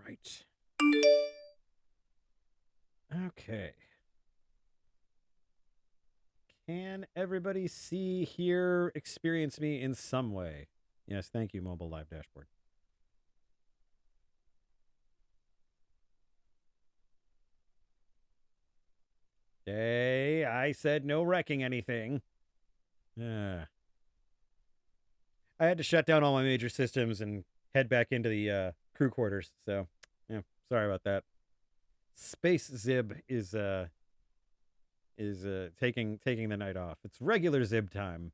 right. Okay. Can everybody see, hear, experience me in some way? Yes, thank you, mobile live dashboard. Hey, I said no wrecking anything. I had to shut down all my major systems and head back into the crew quarters. So, yeah, sorry about that. Space Zib is taking the night off. It's regular Zib time.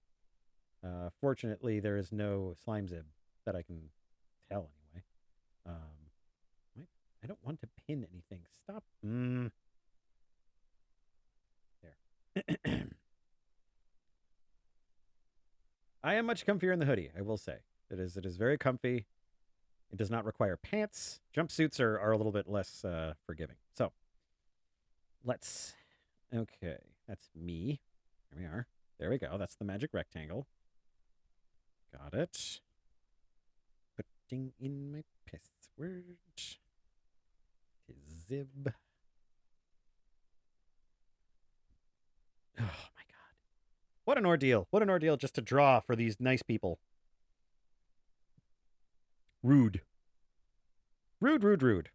Fortunately, there is no slime Zib that I can tell anyway. I don't want to pin anything. Stop. There. I am much comfier in the hoodie, I will say. It is very comfy. It does not require pants. Jumpsuits are a little bit less forgiving. So, let's... Okay, that's me. Here we are. There we go. That's the magic rectangle. Got it. Putting in my password. Zib. Oh, my God. What an ordeal. What an ordeal just to draw for these nice people. Rude. Rude, rude, rude.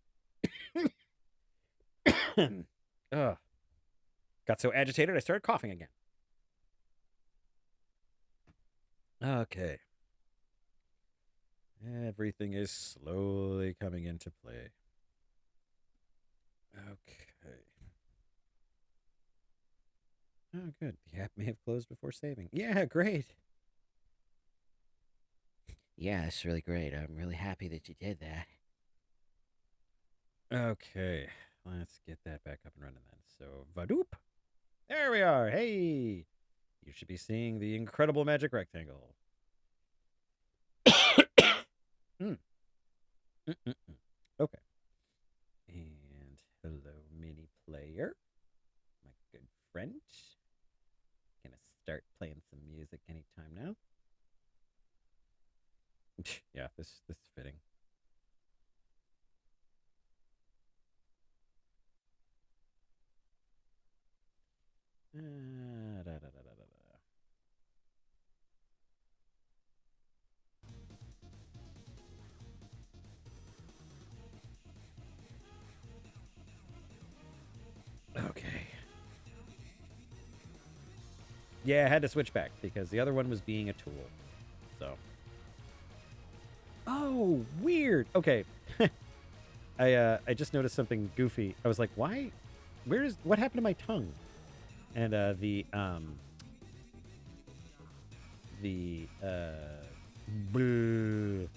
Ugh. Got so agitated, I started coughing again. Okay. Everything is slowly coming into play. Okay. Oh, good. The app may have closed before saving. Yeah, great. Yeah, it's really great. I'm really happy that you did that. Okay. Let's get that back up and running then. So, Vadoop. There we are. Hey. You should be seeing the incredible magic rectangle. Mm. Okay. And hello, mini player. My good friend. Gonna start playing some music anytime now. Yeah, this is fitting. Da, da, da, da, da. Okay. Yeah, I had to switch back because the other one was being a tool. So. Oh, weird. Okay. I just noticed something goofy. I was like, why? What happened to my tongue? And the bleh.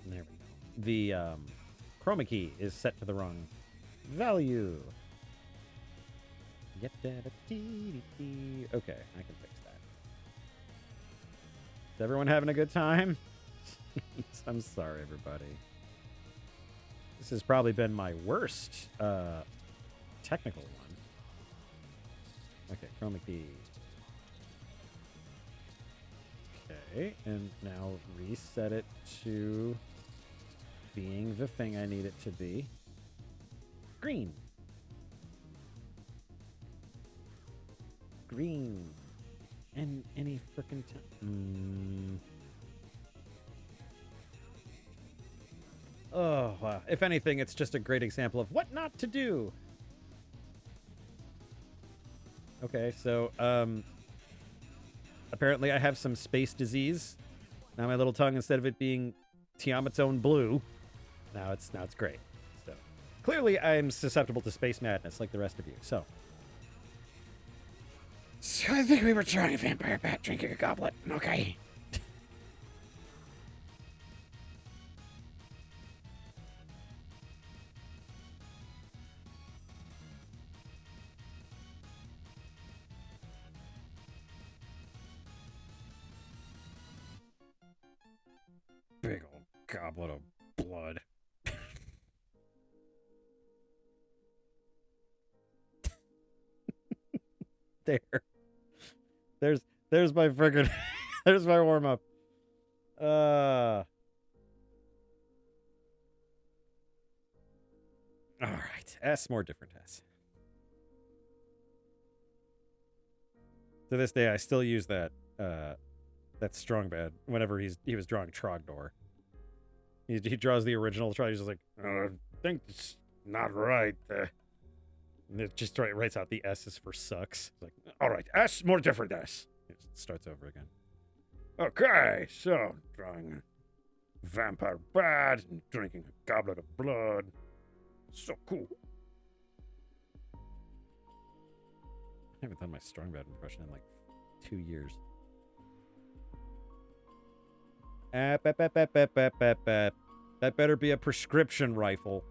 There we go. The chroma key is set to the wrong value. Okay, I can fix that. Is everyone having a good time? I'm sorry, everybody. This has probably been my worst technical one. Okay, chroma key. Okay, and now reset it to being the thing I need it to be. Green. Green. And any frickin' time. Oh, wow. If anything, it's just a great example of what not to do. Okay, so apparently I have some space disease. Now my little tongue, instead of it being Tiamat's own blue, now it's great. So clearly I'm susceptible to space madness like the rest of you. So I think we were trying a vampire bat drinking a goblet. Okay. Big old goblet of blood. there. There's my friggin' there's my warm up. S, more different S. To this day, I still use that strong bad whenever he was drawing Trogdor. He draws the original Trog. He's just like, I think it's not right. And it just writes out the S's for sucks. It's like, all right, S, more different S. It starts over again. Okay, so drawing a vampire bat and drinking a goblet of blood. So cool. I haven't done my strong bad impression in like 2 years. That better be a prescription rifle.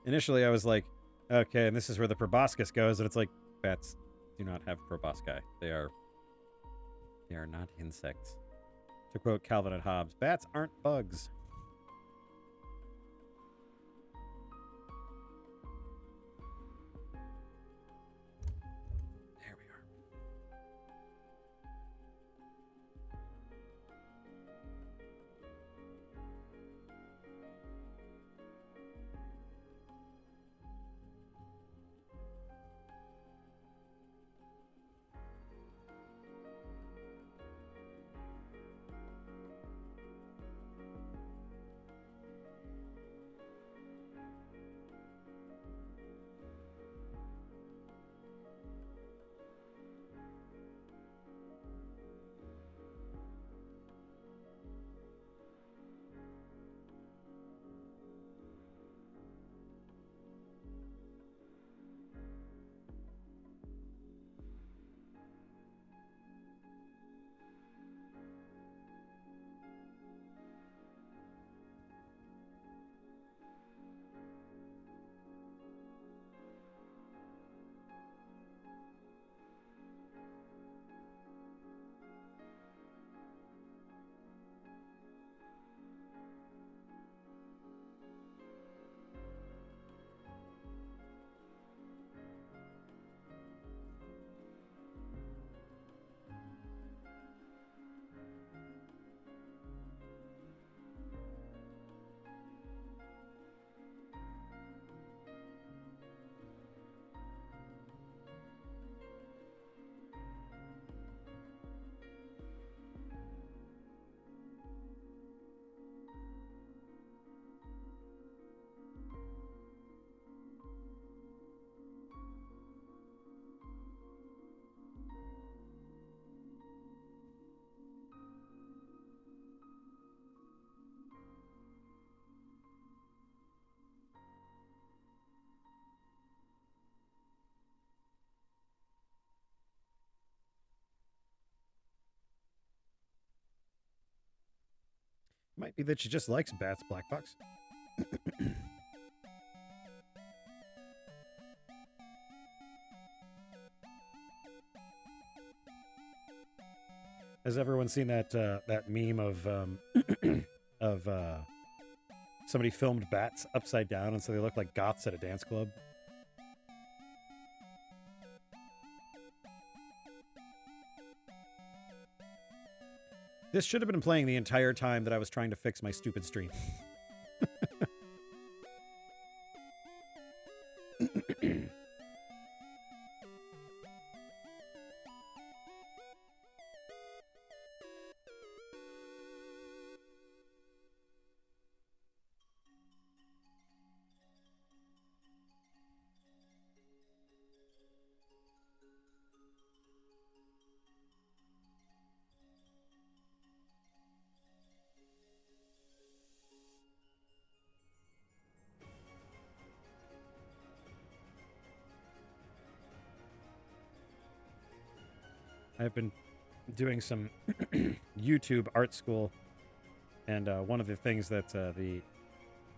Initially, I was like, okay, and this is where the proboscis goes, and it's like, bats do not have proboscis. They are not insects. To quote Calvin and Hobbes, bats aren't bugs. There we are. Might be that she just likes bats, Black Box. Has everyone seen that meme of of somebody filmed bats upside down and so they look like goths at a dance club? This should have been playing the entire time that I was trying to fix my stupid stream. I've been doing some YouTube art school, and one of the things that the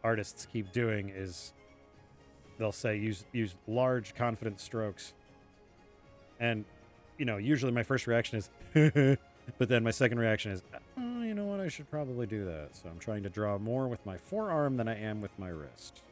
artists keep doing is they'll say use large confident strokes, and usually my first reaction is but then my second reaction is, oh, you know what, I should probably do that. So I'm trying to draw more with my forearm than I am with my wrist.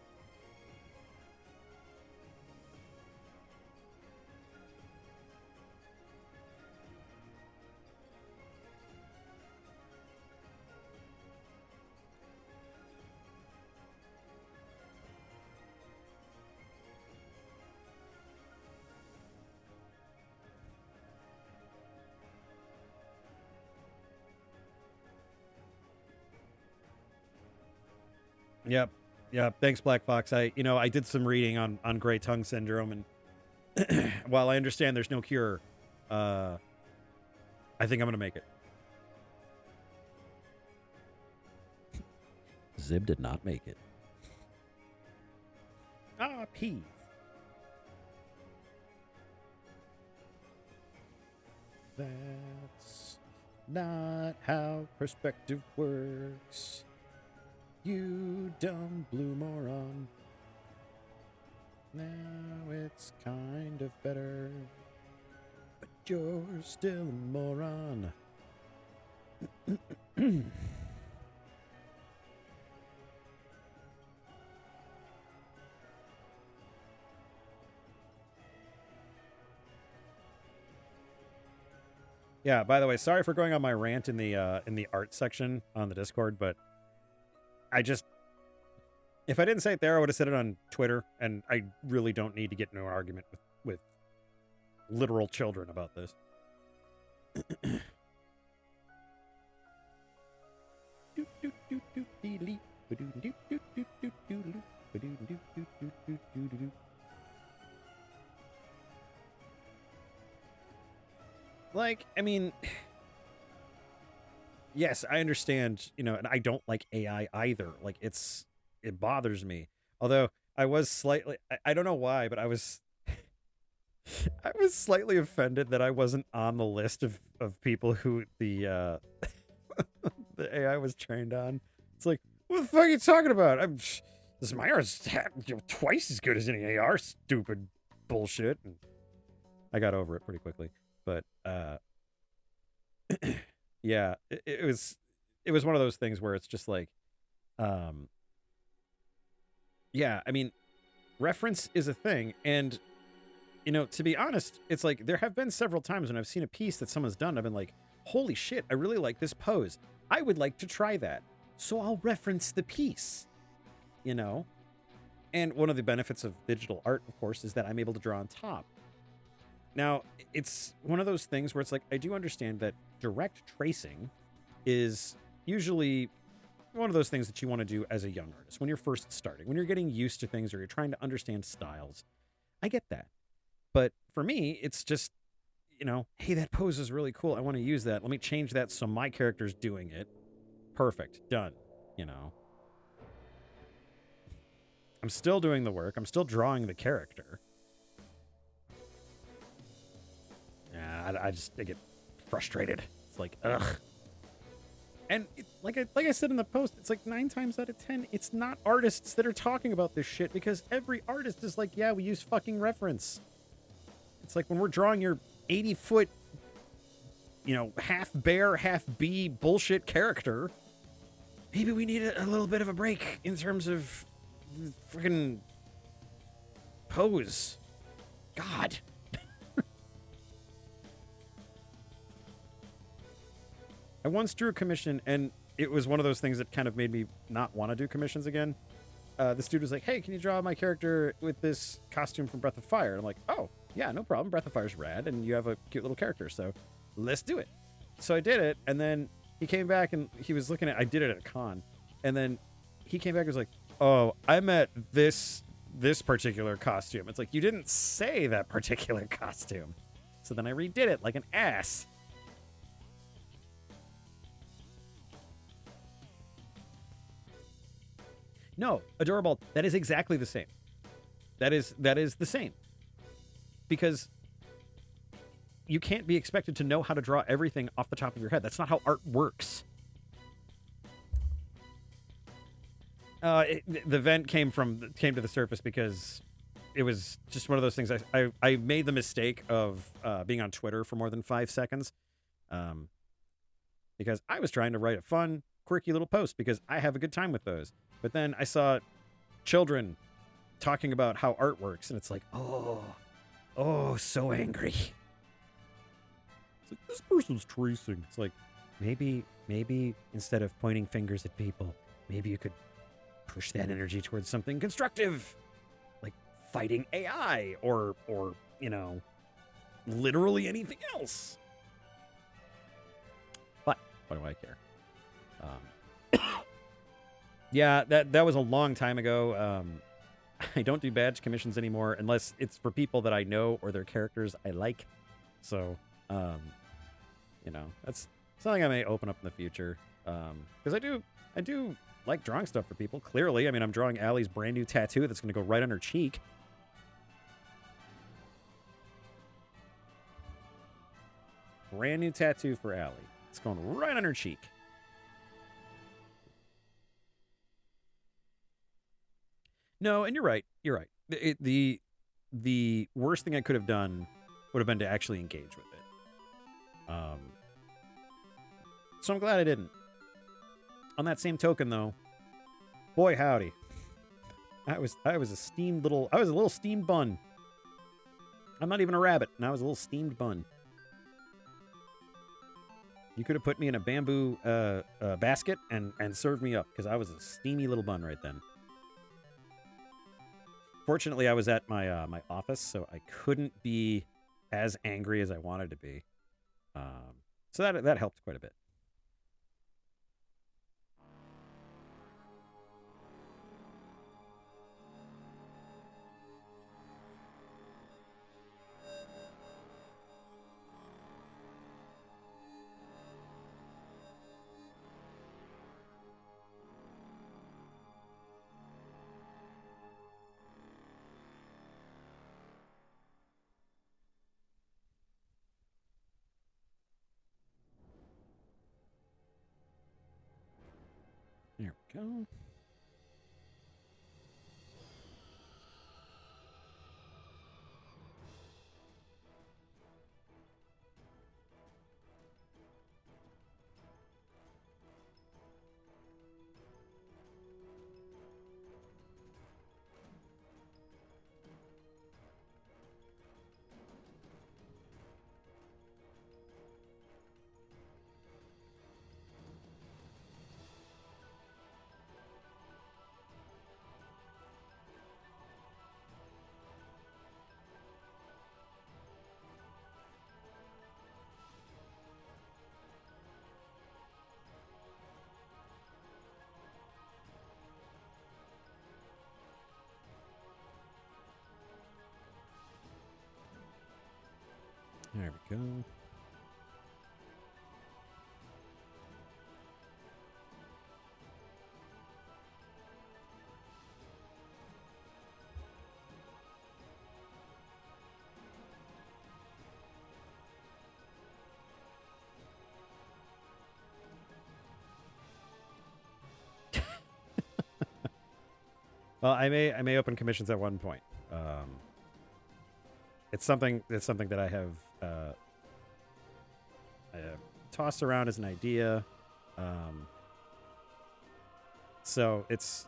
Yep. Yep. Thanks, Black Fox. I did some reading on gray tongue syndrome, and while I understand there's no cure, I think I'm gonna make it. Zib did not make it. Ah, peas. That's not how perspective works. You dumb blue moron. Now it's kind of better, but you're still a moron. Yeah, by the way, sorry for going on my rant in the art section on the Discord, but if I didn't say it there, I would have said it on Twitter, and I really don't need to get into an argument with literal children about this. Like, I mean, yes, I understand, and I don't like AI either. Like, it bothers me. Although I was slightly, I don't know why, but I was slightly offended that I wasn't on the list of people who the AI was trained on. It's like, what the fuck are you talking about? This my art's twice as good as any AR, stupid bullshit. And I got over it pretty quickly. But yeah, it was one of those things where it's just like, yeah, I mean, reference is a thing, and to be honest, it's like there have been several times when I've seen a piece that someone's done, I've been like, holy shit, I really like this pose. I would like to try that. So I'll reference the piece, And one of the benefits of digital art, of course, is that I'm able to draw on top. Now, it's one of those things where it's like, I do understand that direct tracing is usually one of those things that you want to do as a young artist when you're first starting, when you're getting used to things or you're trying to understand styles. I get that. But for me, it's just, hey, that pose is really cool. I want to use that. Let me change that so my character's doing it. Perfect. Done. I'm still doing the work. I'm still drawing the character. Yeah, I get frustrated. It's like, ugh. And like I said in the post, it's like 9 times out of 10, it's not artists that are talking about this shit, because every artist is like, yeah, we use fucking reference. It's like when we're drawing your 80-foot, half bear, half bee bullshit character, maybe we need a little bit of a break in terms of freaking pose. God. I once drew a commission, and it was one of those things that kind of made me not want to do commissions again. This dude was like, hey, can you draw my character with this costume from Breath of Fire? And I'm like, oh, yeah, no problem. Breath of Fire's rad, and you have a cute little character, so let's do it. So I did it, and then he came back, and he was looking at, I did it at a con, and then he came back and was like, oh, I meant this particular costume. It's like, you didn't say that particular costume. So then I redid it like an ass. No, Adorable, that is exactly the same. That is the same. Because you can't be expected to know how to draw everything off the top of your head. That's not how art works. The vent came to the surface because it was just one of those things. I made the mistake of being on Twitter for more than 5 seconds, because I was trying to write a fun, quirky little post because I have a good time with those. But then I saw children talking about how art works, and it's like, oh, so angry. It's like, this person's tracing. It's like, maybe instead of pointing fingers at people, maybe you could push that energy towards something constructive, like fighting AI or literally anything else. But what do I care? Yeah, that was a long time ago. I don't do badge commissions anymore unless it's for people that I know or their characters I like. So, that's something I may open up in the future. Because I do like drawing stuff for people. Clearly, I mean, I'm drawing Allie's brand new tattoo that's going to go right on her cheek. Brand new tattoo for Allie. It's going right on her cheek. No, and you're right. You're right. The worst thing I could have done would have been to actually engage with it. So I'm glad I didn't. On that same token, though, boy howdy, I was a little steamed bun. I'm not even a rabbit, and I was a little steamed bun. You could have put me in a bamboo basket and served me up, because I was a steamy little bun right then. Fortunately, I was at my my office, so I couldn't be as angry as I wanted to be. So that helped quite a bit. There we go. There we go. Well, I may open commissions at one point. It's something that I have tossed around as an idea. So it's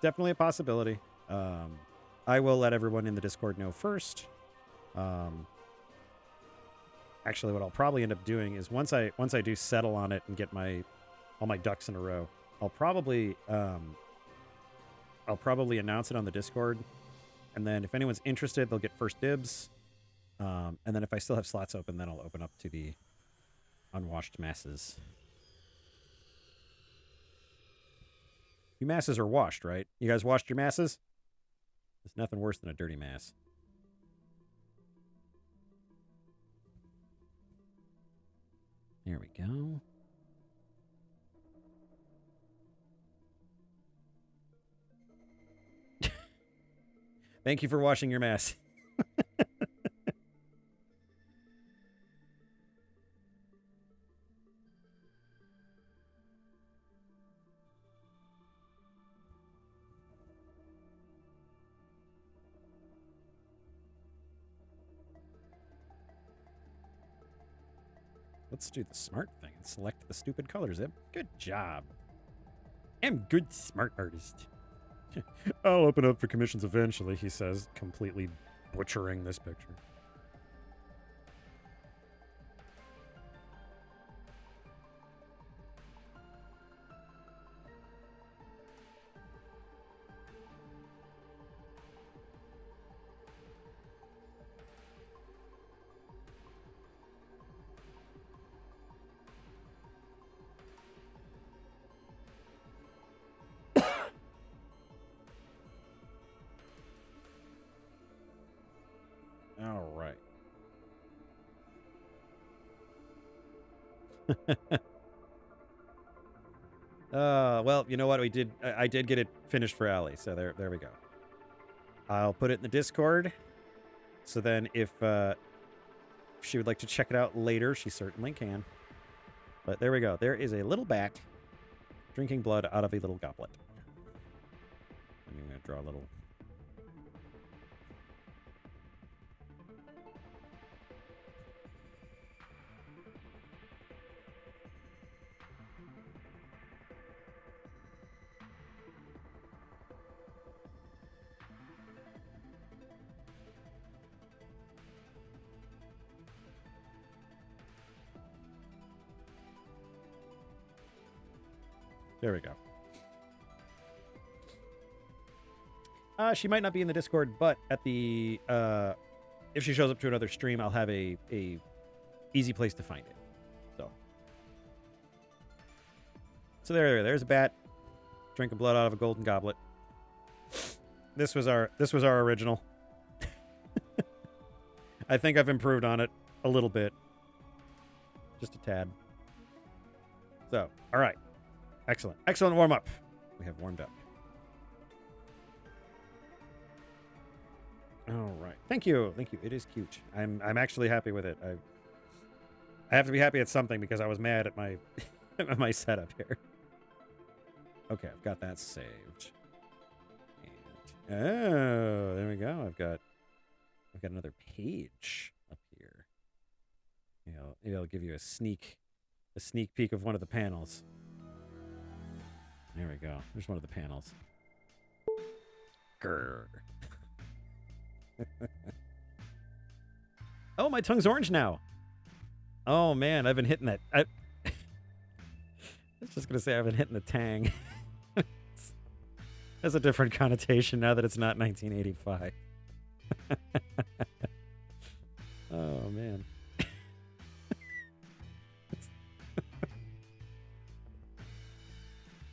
definitely a possibility. I will let everyone in the Discord know first. Actually, what I'll probably end up doing is once I do settle on it and get all my ducks in a row, I'll probably announce it on the Discord, and then if anyone's interested, they'll get first dibs. And then if I still have slots open, then I'll open up to the unwashed masses. You masses are washed, right? You guys washed your masses? There's nothing worse than a dirty mass. There we go. Thank you for washing your mass. Let's do the smart thing and select the stupid colors. Good job. I'm good smart artist. I'll open up for commissions eventually, he says, completely butchering this picture. All right. Well, you know what? I did get it finished for Allie, so there we go. I'll put it in the Discord. So then if she would like to check it out later, she certainly can. But there we go. There is a little bat drinking blood out of a little goblet. I'm going to draw a little... There we go. She might not be in the Discord, but at the if she shows up to another stream, I'll have a easy place to find it. So there's a bat drinking blood out of a golden goblet. This was our original. I think I've improved on it a little bit, just a tad. So, all right. Excellent warm-up. We have warmed up. All right. Thank you. It is cute. I'm actually happy with it. I have to be happy at something because I was mad at my at my setup here. Okay, I've got that saved. And, oh, there we go. I've got another page up here. Maybe I'll give you a sneak peek of one of the panels. There we go. There's one of the panels. Grr. Oh, my tongue's orange now. Oh, man, I've been hitting that. I was just going to say I've been hitting the tang. Has a different connotation now that it's not 1985. Oh, man.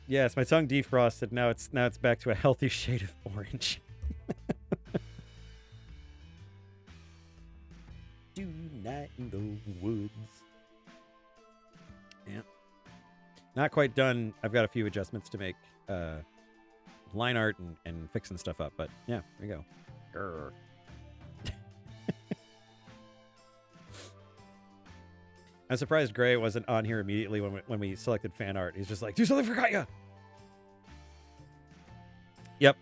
Yes, my tongue defrosted. Now it's back to a healthy shade of orange. Tonight in the woods. Yeah. Not quite done. I've got a few adjustments to make. Line art and fixing stuff up, but yeah, there you go. Grr. I'm surprised Gray wasn't on here immediately when we selected fan art. He's just like, do something for Kaya. Yep.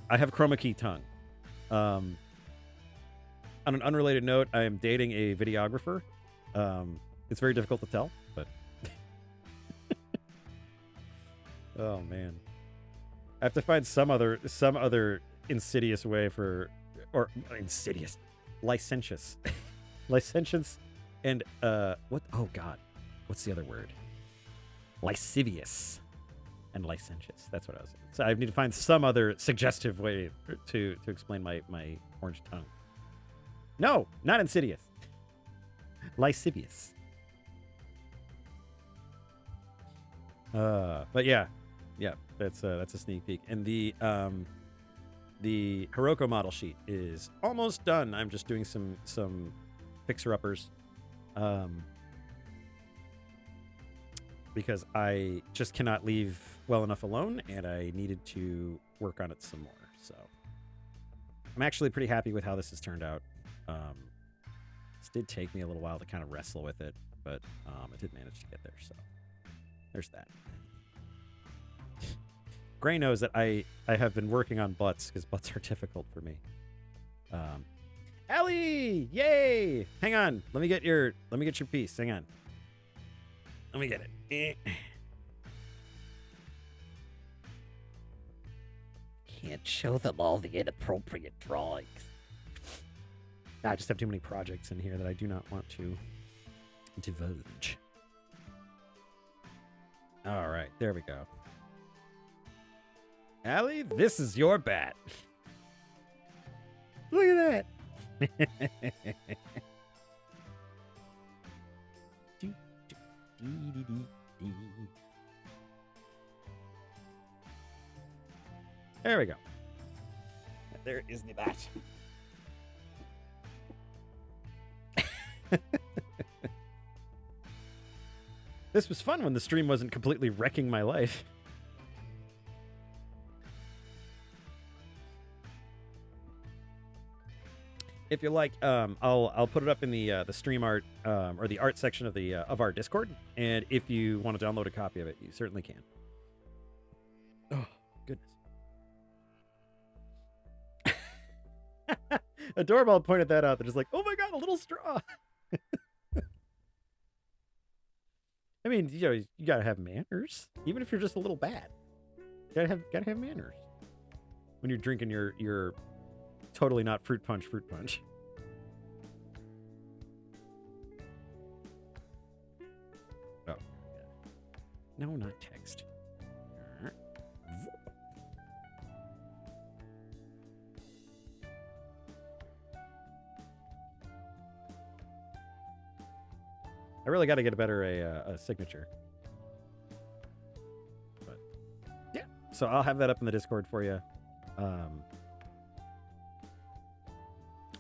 I have chroma key tongue. On an unrelated note, I am dating a videographer. It's very difficult to tell, but oh man, I have to find some other insidious way or insidious, licentious, and what? Oh God, what's the other word? Lascivious and licentious. That's what I was saying. So I need to find some other suggestive way to explain my orange tongue. No, not insidious. Lascivious. But yeah, that's a sneak peek. And the Hiroko model sheet is almost done. I'm just doing some fixer-uppers. Because I just cannot leave well enough alone, and I needed to work on it some more. So I'm actually pretty happy with how this has turned out. This did take me a little while to kind of wrestle with it, but I did manage to get there. So there's that. Gray knows that I have been working on butts because butts are difficult for me. Allie, yay! Hang on, let me get your piece. Hang on. Let me get it. Can't show them all the inappropriate drawings. I just have too many projects in here that I do not want to divulge. All right, there we go. Allie, this is your bat. Look at that. There we go. There is the bat. This was fun when the stream wasn't completely wrecking my life. If you like, I'll put it up in the stream art or the art section of our Discord, and if you want to download a copy of it, you certainly can. Oh goodness! A doorbell pointed that out. They're just like, "Oh my god, a little straw." I mean, you know, you gotta have manners, even if you're just a little bad. You gotta have manners when you're drinking your totally not fruit punch. Oh, no, not text. I really got to get a better a signature. But yeah, so I'll have that up in the Discord for you.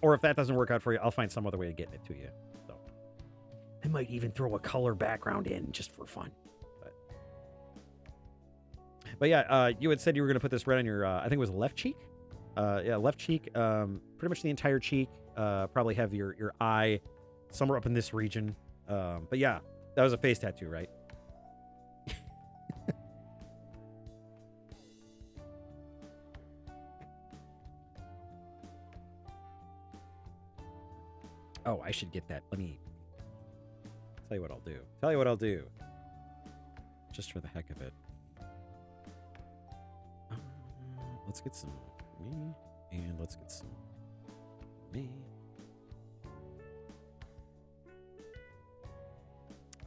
Or if that doesn't work out for you, I'll find some other way of getting it to you. So I might even throw a color background in just for fun. But yeah, you had said you were going to put this red on your, I think it was left cheek. Yeah, left cheek, pretty much the entire cheek. Probably have your eye somewhere up in this region. But yeah, that was a face tattoo, right? Oh, I should get that. Let me tell you what I'll do. Just for the heck of it. Let's get some me, and let's get some me.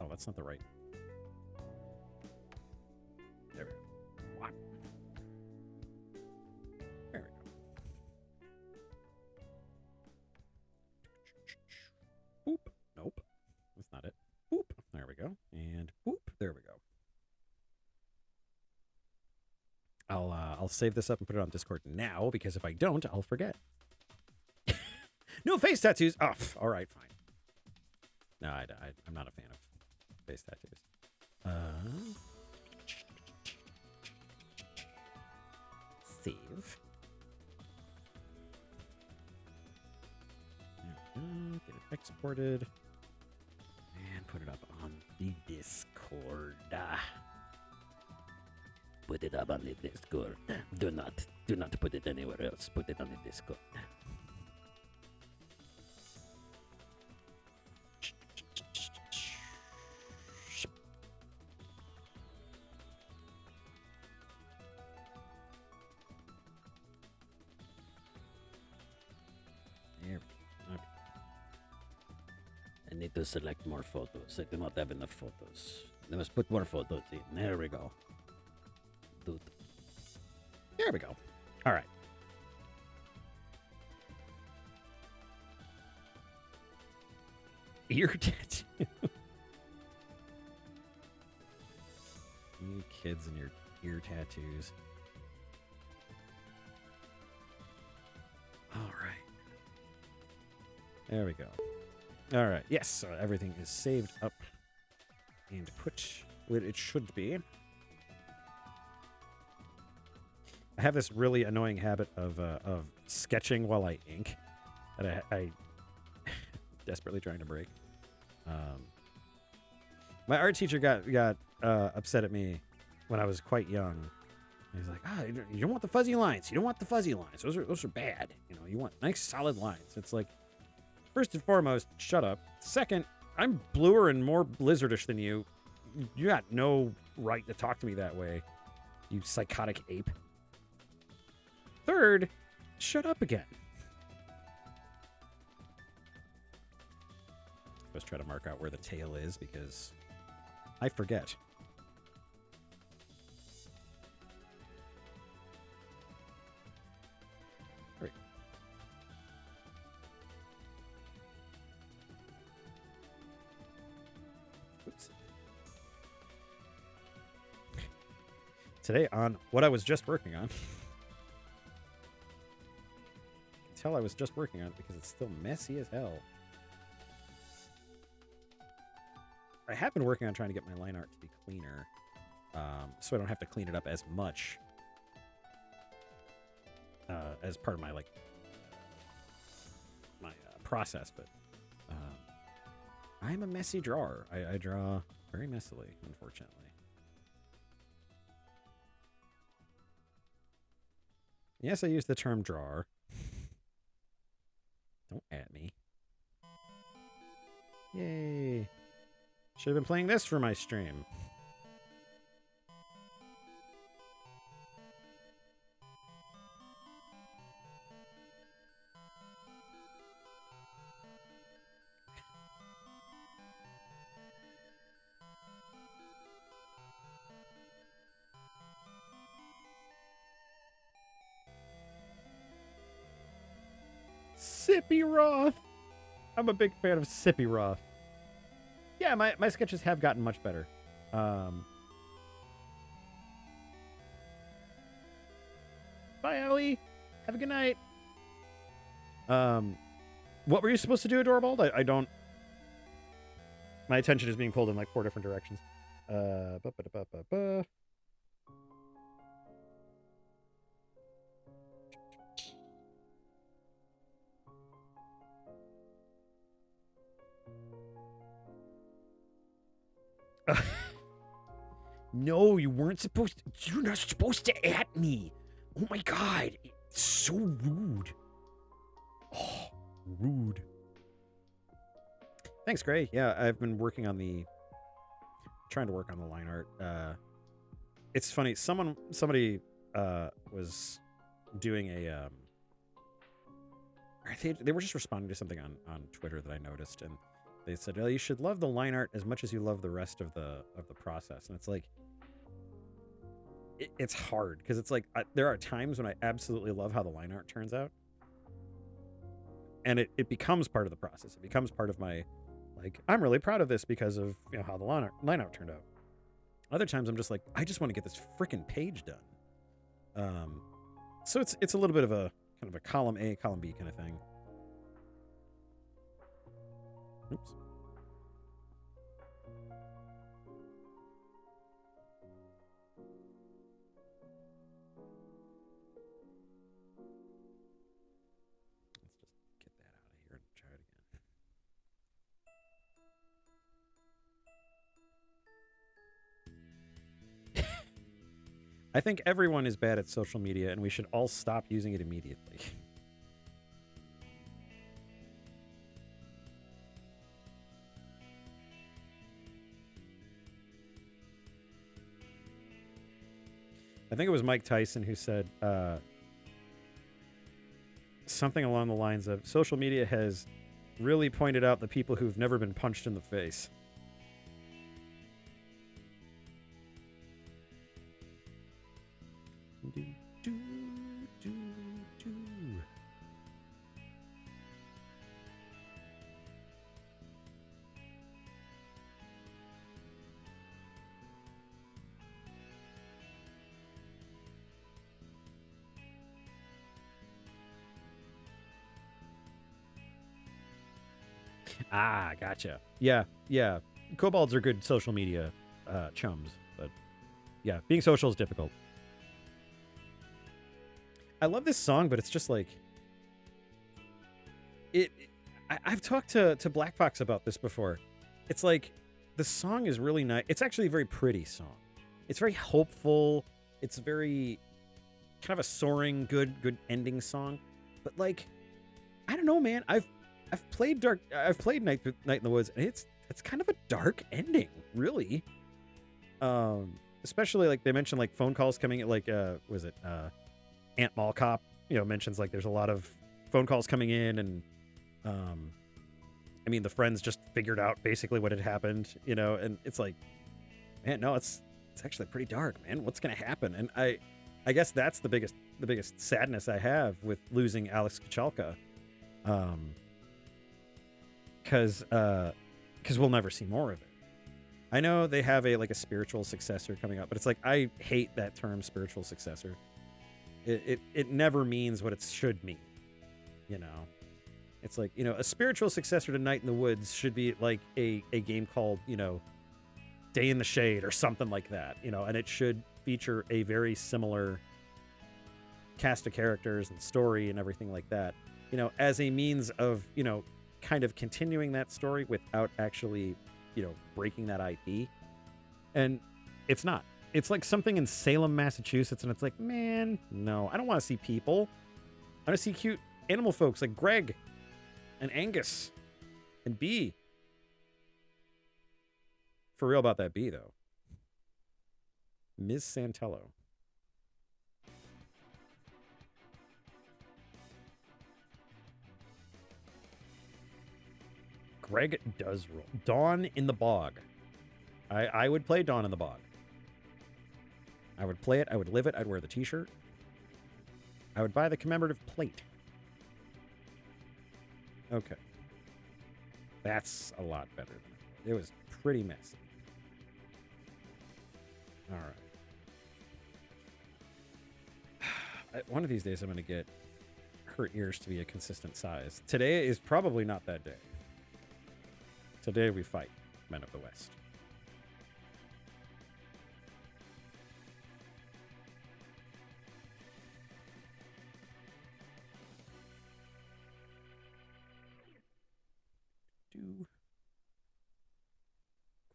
Oh, that's not the right. There we go. What? There we go. Boop. Nope. That's not it. Boop. There we go. And boop. There we go. I'll save this up and put it on Discord now, because if I don't, I'll forget. No face tattoos. Oh, all right, fine. No, I'm not a fan of face tattoos. Save. Get it exported. And put it up on the Discord. Put it up on the Discord. Do not put it anywhere else. Put it on the Discord. There we go. Okay. I need to select more photos. I do not have enough photos. I must put more photos in. There we go. Dude. There we go. All right. Ear tattoo. You kids and your ear tattoos. All right. There we go. All right. Yes, so everything is saved up and put where it should be. I have this really annoying habit of sketching while I ink that I desperately trying to break. My art teacher got upset at me when I was quite young. He's like, you don't want the fuzzy lines. You don't want the fuzzy lines. Those are bad. You know, you want nice solid lines. It's like, first and foremost, shut up. Second, I'm bluer and more blizzardish than you. You got no right to talk to me that way, you psychotic ape. Third, shut up again. Let's try to mark out where the tail is because I forget. Great. Oops. Today on what I was just working on. I was just working on it because it's still messy as hell. I have been working on trying to get my line art to be cleaner, so I don't have to clean it up as much as part of my process. But I'm a messy drawer. I draw very messily, unfortunately. Yes, I use the term drawer. Don't at me. Yay. Should have been playing this for my stream. Sephiroth! I'm a big fan of Sephiroth. Yeah, my sketches have gotten much better. Bye, Ellie. Have a good night. What were you supposed to do, Adorbald? I don't... My attention is being pulled in like 4 different directions. No, you weren't supposed to. You're not supposed to at me. Oh my god. It's so rude. Oh, rude. Thanks, Gray. Yeah, I've been working on trying to work on the line art. It's funny. Somebody was doing a they were just responding to something on Twitter that I noticed, and they said, "Oh, you should love the line art as much as you love the rest of the process." And it's like, it's hard because it's like there are times when I absolutely love how the line art turns out, and it becomes part of the process. It becomes part of my, like, I'm really proud of this because of how the line art turned out. Other times I'm just like, I just want to get this freaking page done. So it's a little bit of a kind of a column A, column B kind of thing. Oops. Let's just get that out of here and try it again. I think everyone is bad at social media, and we should all stop using it immediately. I think it was Mike Tyson who said something along the lines of, social media has really pointed out the people who've never been punched in the face. Ah, gotcha. Yeah. Kobolds are good social media chums, but yeah, being social is difficult. I love this song, but it's just like I've talked to Black Fox about this before. It's like the song is really nice. It's actually a very pretty song. It's very hopeful. It's very kind of a soaring, good ending song. But like, I don't know, man. I've played Night in the Woods, and it's kind of a dark ending, really. Especially like they mentioned like phone calls coming at like was it Aunt Mall Cop, mentions like there's a lot of phone calls coming in, and I mean the friends just figured out basically what had happened, and it's like, man, no, it's actually pretty dark, man. What's gonna happen? And I guess that's the biggest sadness I have with losing Alex Kachalka, because we'll never see more of it. I know they have a spiritual successor coming up, but it's like I hate that term spiritual successor. It never means what it should mean, It's like, a spiritual successor to Night in the Woods should be like a game called, Day in the Shade or something like that, and it should feature a very similar cast of characters and story and everything like that, as a means of, kind of continuing that story without actually, breaking that IP. And it's not. It's like something in Salem, Massachusetts, and it's like, man, no, I don't want to see people. I want to see cute animal folks like Greg and Angus and Bee. For real about that Bee, though. Ms. Santello. Greg does roll. Dawn in the Bog. I would play Dawn in the Bog. I would play it. I would live it. I'd wear the t-shirt. I would buy the commemorative plate. Okay. That's a lot better than it was. It was pretty messy. All right. One of these days I'm going to get her ears to be a consistent size. Today is probably not that day. Today we fight Men of the West.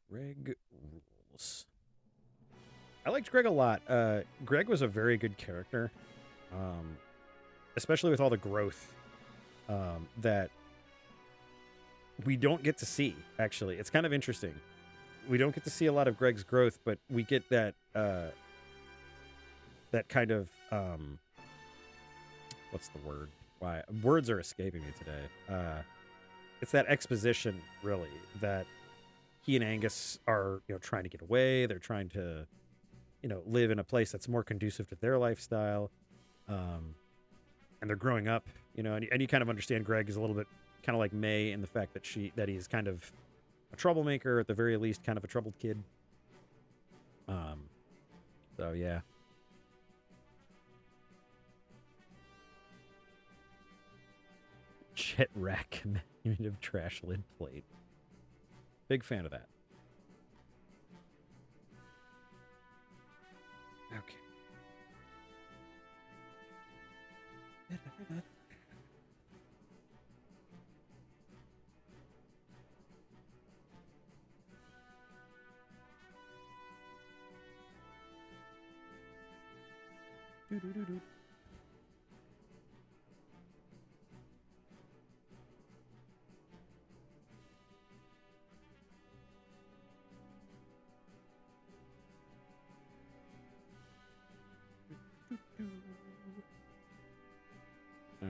Greg rules. I liked Greg a lot. Greg was a very good character, especially with all the growth that we don't get to see. Actually, it's kind of interesting. We don't get to see a lot of Greg's growth, but we get that that kind of what's the word? Why words are escaping me today? It's that exposition, really, that he and Angus are, trying to get away. They're trying to, live in a place that's more conducive to their lifestyle. And they're growing up, and you kind of understand Greg is a little bit kind of like May in the fact that he's kind of a troublemaker, at the very least, kind of a troubled kid. So yeah. Jet rack commemorative trash lid plate. Big fan of that. Okay. Oh.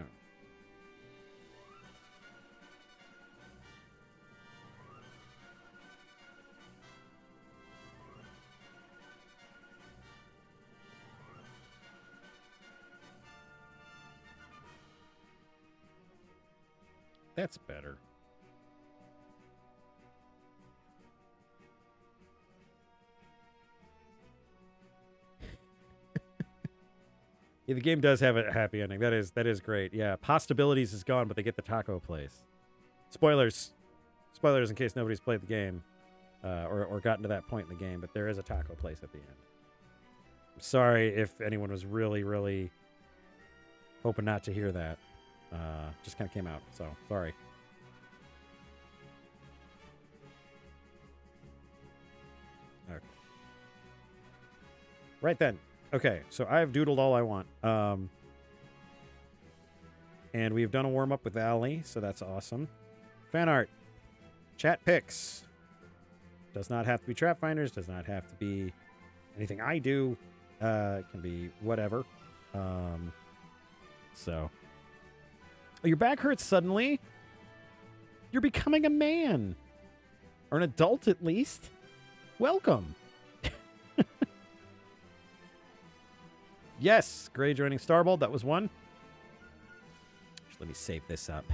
That's better. Yeah, the game does have a happy ending. That is great. Yeah, Possibilities is gone, but they get the taco place. Spoilers in case nobody's played the game or gotten to that point in the game, but there is a taco place at the end. I'm sorry if anyone was really, really hoping not to hear that. Just kind of came out, so sorry. Okay. Right then. Okay, so I've doodled all I want. And we've done a warm-up with Ali, so that's awesome. Fan art. Chat picks. Does not have to be trap finders. Does not have to be anything I do. It can be whatever. So. Oh, your back hurts suddenly. You're becoming a man. Or an adult, at least. Welcome. Yes, Gray joining Starbold. That was one. Let me save this up.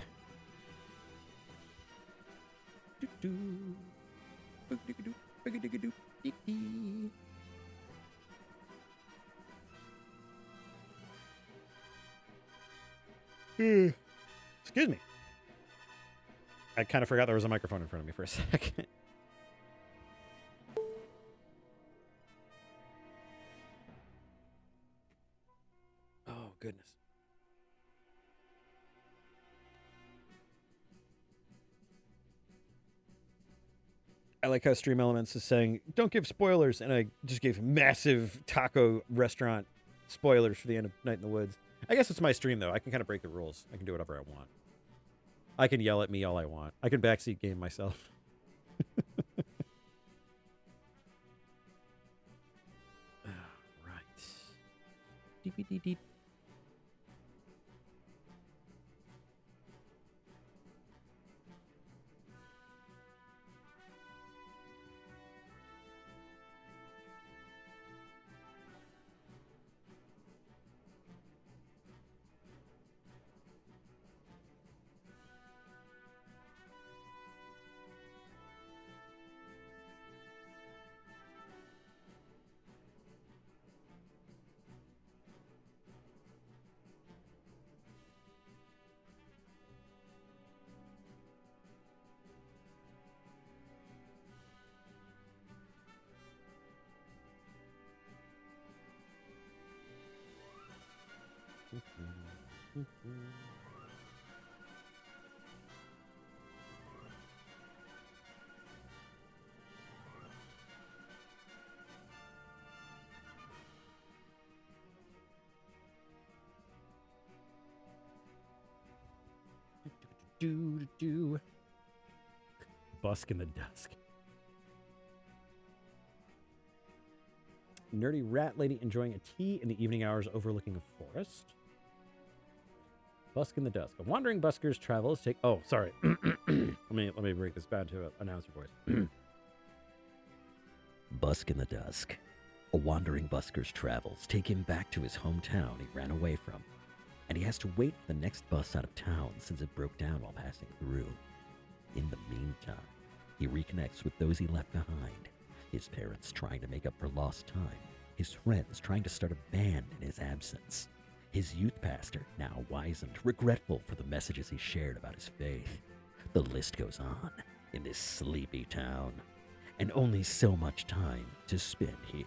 Excuse me. I kind of forgot there was a microphone in front of me for a second. Oh, goodness. I like how Stream Elements is saying, don't give spoilers, and I just gave massive taco restaurant spoilers for the end of Night in the Woods. I guess it's my stream, though. I can kind of break the rules. I can do whatever I want. I can yell at me all I want. I can backseat game myself. Right. Deep. Do. Busk in the dusk. Nerdy rat lady enjoying a tea in the evening hours overlooking a forest. Busk in the dusk. A wandering busker's travels take... Oh, sorry. let me break this down to an announcer voice. Busk in the dusk. A wandering busker's travels take him back to his hometown he ran away from, and he has to wait for the next bus out of town since it broke down while passing through. In the meantime, he reconnects with those he left behind. His parents trying to make up for lost time. His friends trying to start a band in his absence. His youth pastor, now wizened, regretful for the messages he shared about his faith. The list goes on in this sleepy town, and only so much time to spend here.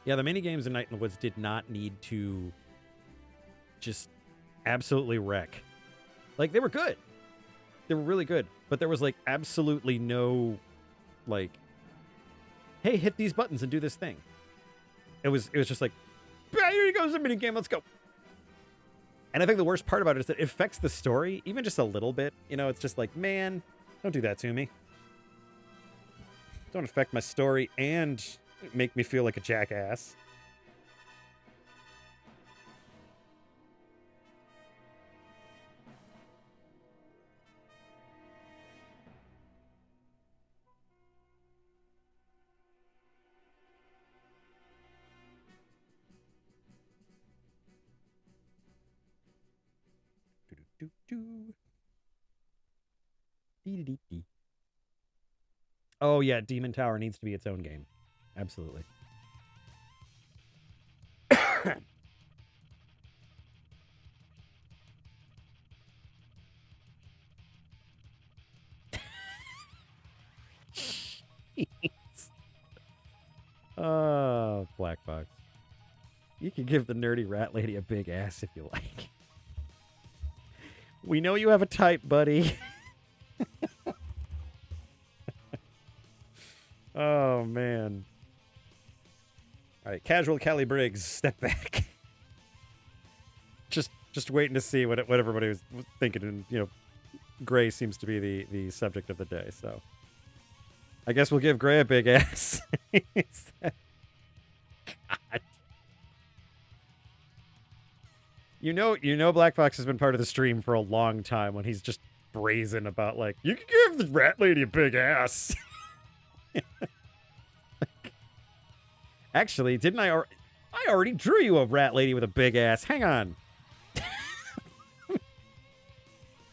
Yeah, the mini games in Night in the Woods did not need to just absolutely wreck. Like, they were good. They were really good. But there was, like, absolutely no, like, hey, hit these buttons and do this thing. It was just like, here goes the mini game, let's go. And I think the worst part about it is that it affects the story, even just a little bit. You know, it's just like, man, don't do that to me. Don't affect my story and make me feel like a jackass. Oh yeah, Demon Tower needs to be its own game. Absolutely. Oh, Black Box. You can give the nerdy rat lady a big ass if you like. We know you have a type, buddy. Oh, man. All right, casual Callie Briggs, step back. Just waiting to see what everybody was thinking and, Gray seems to be the subject of the day, so I guess we'll give Gray a big ass. God. You know Black Fox has been part of the stream for a long time when he's just brazen about, like, you can give the rat lady a big ass. Actually, didn't I already drew you a rat lady with a big ass. Hang on.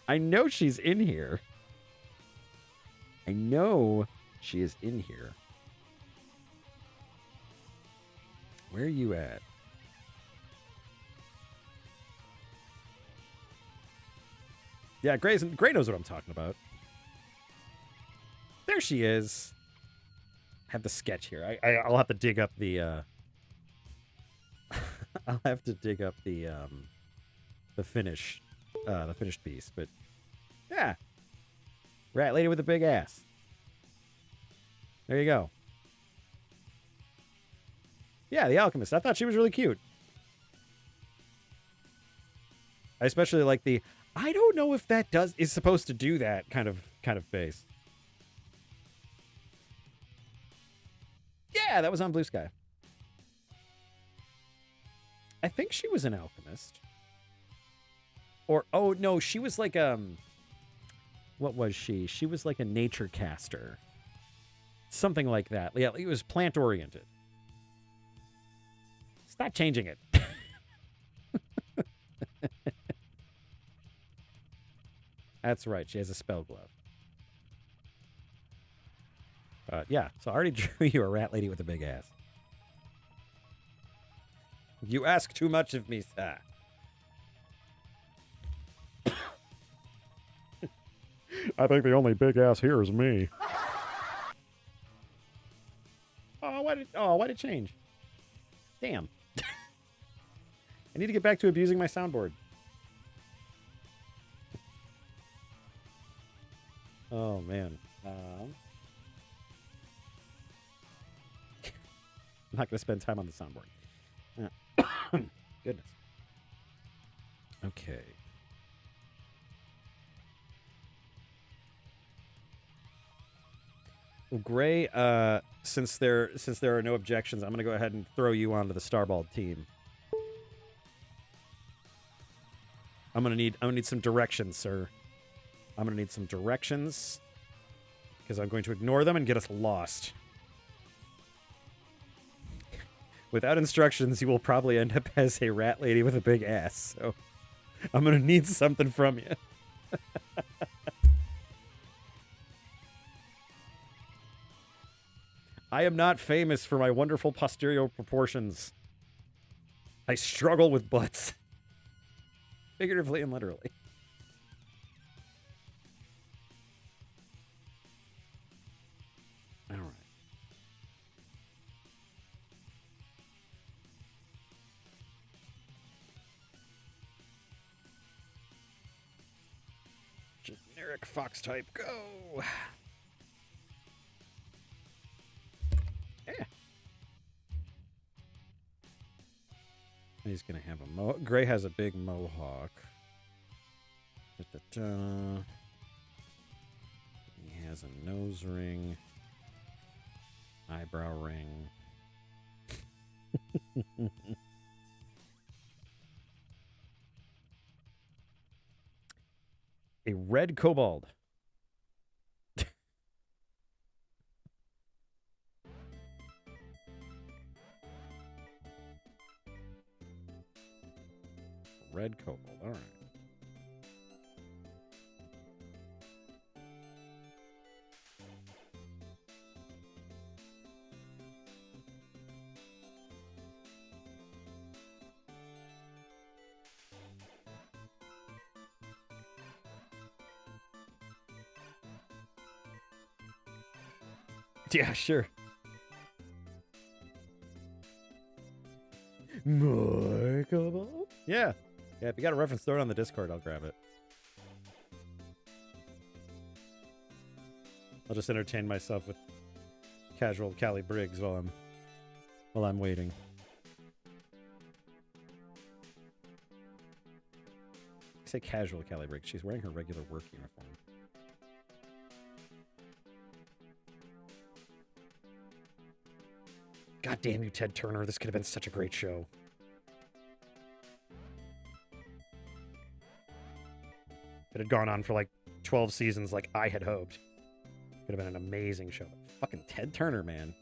I know she's in here. I know she is in here. Where are you at? Yeah, Gray knows what I'm talking about. There she is. I have the sketch here. I'll have to dig up the I'll have to dig up the finished piece, but yeah. Rat lady with a big ass. There you go. Yeah, the Alchemist. I thought she was really cute. I especially like the I don't know if that is supposed to do that kind of face. Yeah, that was on Blue Sky. I think she was an alchemist. Or oh no, she was like what was she? She was like a nature caster. Something like that. Yeah, it was plant oriented. Stop changing it. That's right. She has a spell glove. Yeah, so I already drew you a rat lady with a big ass. You ask too much of me, sir. I think the only big ass here is me. Why did it change? Damn. I need to get back to abusing my soundboard. Oh, man. I'm not going to spend time on the soundboard. Goodness. Okay. Well, Gray, since there are no objections, I'm going to go ahead and throw you onto the Starball team. I'm gonna need some directions, sir. I'm gonna need some directions because I'm going to ignore them and get us lost. Without instructions, you will probably end up as a rat lady with a big ass. So I'm gonna need something from you. I am not famous for my wonderful posterior proportions. I struggle with butts. Figuratively and literally. All right. Generic fox type, go! Yeah. He's gonna have a Gray has a big mohawk. Da-da-da. He has a nose ring. Eyebrow ring. A red kobold. Red kobold, all right. Yeah, sure. More kobold? Yeah. Yeah, if you got a reference, throw it on the Discord. I'll grab it. I'll just entertain myself with casual Callie Briggs while I'm waiting. say casual Callie Briggs. She's wearing her regular work uniform. God damn you, Ted Turner. This could have been such a great show. It had gone on for like 12 seasons like I had hoped. Could have been an amazing show. Fucking Ted Turner, man.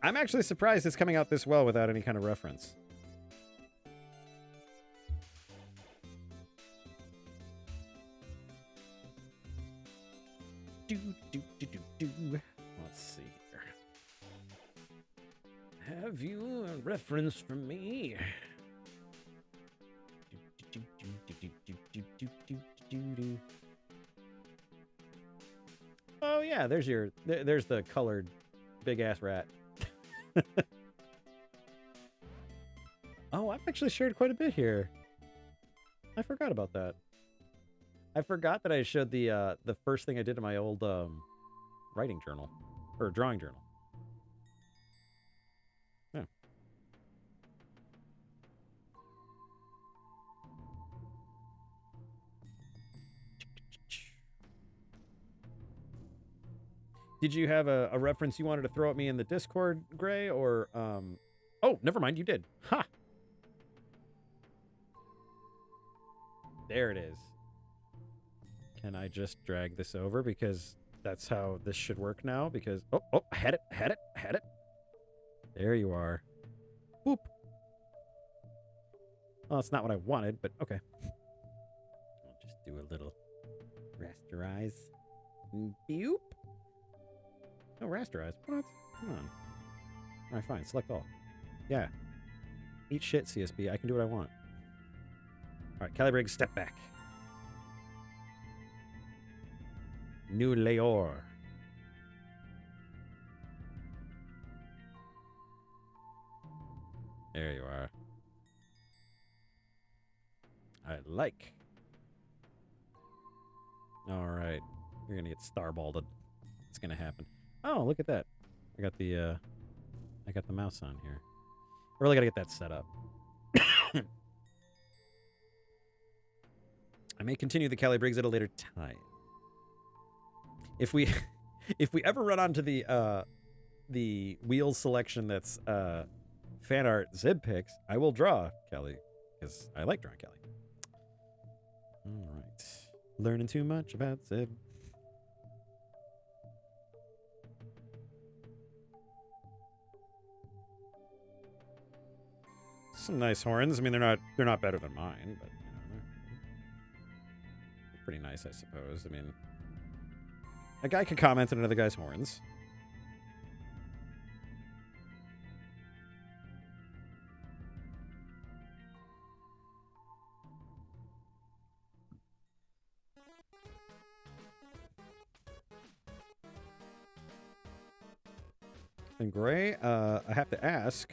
I'm actually surprised it's coming out this well without any kind of reference. Let's see here. Have you a reference from me? Oh yeah, there's the colored big ass rat. Oh, I've actually shared quite a bit here. I forgot about that. I forgot that I showed the first thing I did in my old writing journal or drawing journal. Yeah. Did you have a reference you wanted to throw at me in the Discord, Gray, or oh, never mind, you did. Ha! There it is. Can I just drag this over because that's how this should work now? Because oh, I had it. There you are. Whoop. Well, it's not what I wanted, but okay. I'll just do a little rasterize. Boop. No, rasterize. What? Come on. All right, fine. Select all. Yeah. Eat shit, CSB. I can do what I want. All right, Callie Briggs, step back. New Leor. There you are. I like. All right. You're going to get starbalded. It's going to happen. Oh, look at that. I got the mouse on here. I really got to get that set up. I may continue the Callie Briggs at a later time. If we ever run onto the wheels selection that's fan art Zib picks, I will draw Kelly because I like drawing Kelly. All right, learning too much about Zib. Some nice horns. I mean, they're not better than mine, but you know, they're pretty nice, I suppose. I mean, a guy could comment on another guy's horns. And Gray, I have to ask,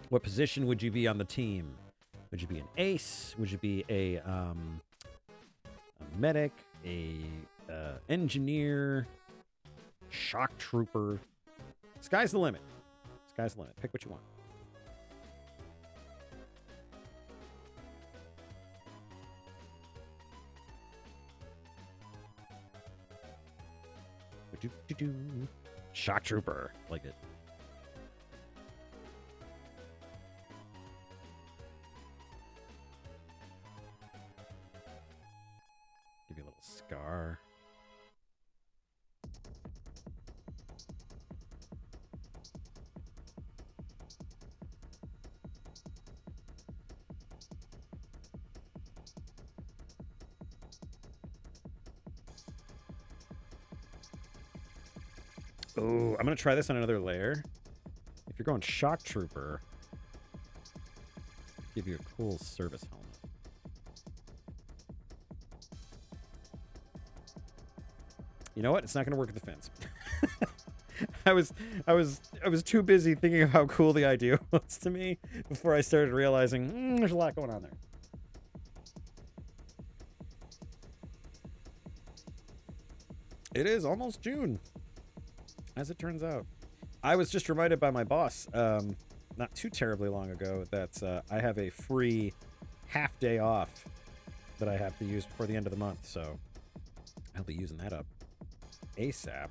what position would you be on the team? Would you be an ace? Would you be a medic, a engineer, shock trooper? Sky's the limit. Sky's the limit. Pick what you want. Shock trooper. Like it. Give you a little scar. Oh, I'm going to try this on another layer. If you're going shock trooper, give you a cool service helmet. You know what? It's not going to work with the fins. I was too busy thinking of how cool the idea was to me before I started realizing there's a lot going on there. It is almost June, as it turns out. I was just reminded by my boss, not too terribly long ago, that I have a free half day off that I have to use before the end of the month, so I'll be using that up ASAP.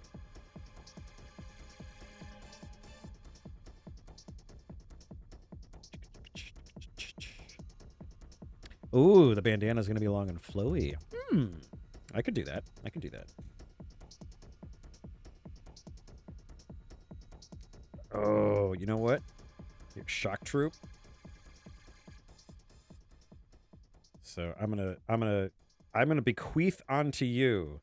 Ooh, the bandana's gonna be long and flowy. I could do that. I could do that. Oh, you know what? Shock troop. So I'm gonna bequeath onto you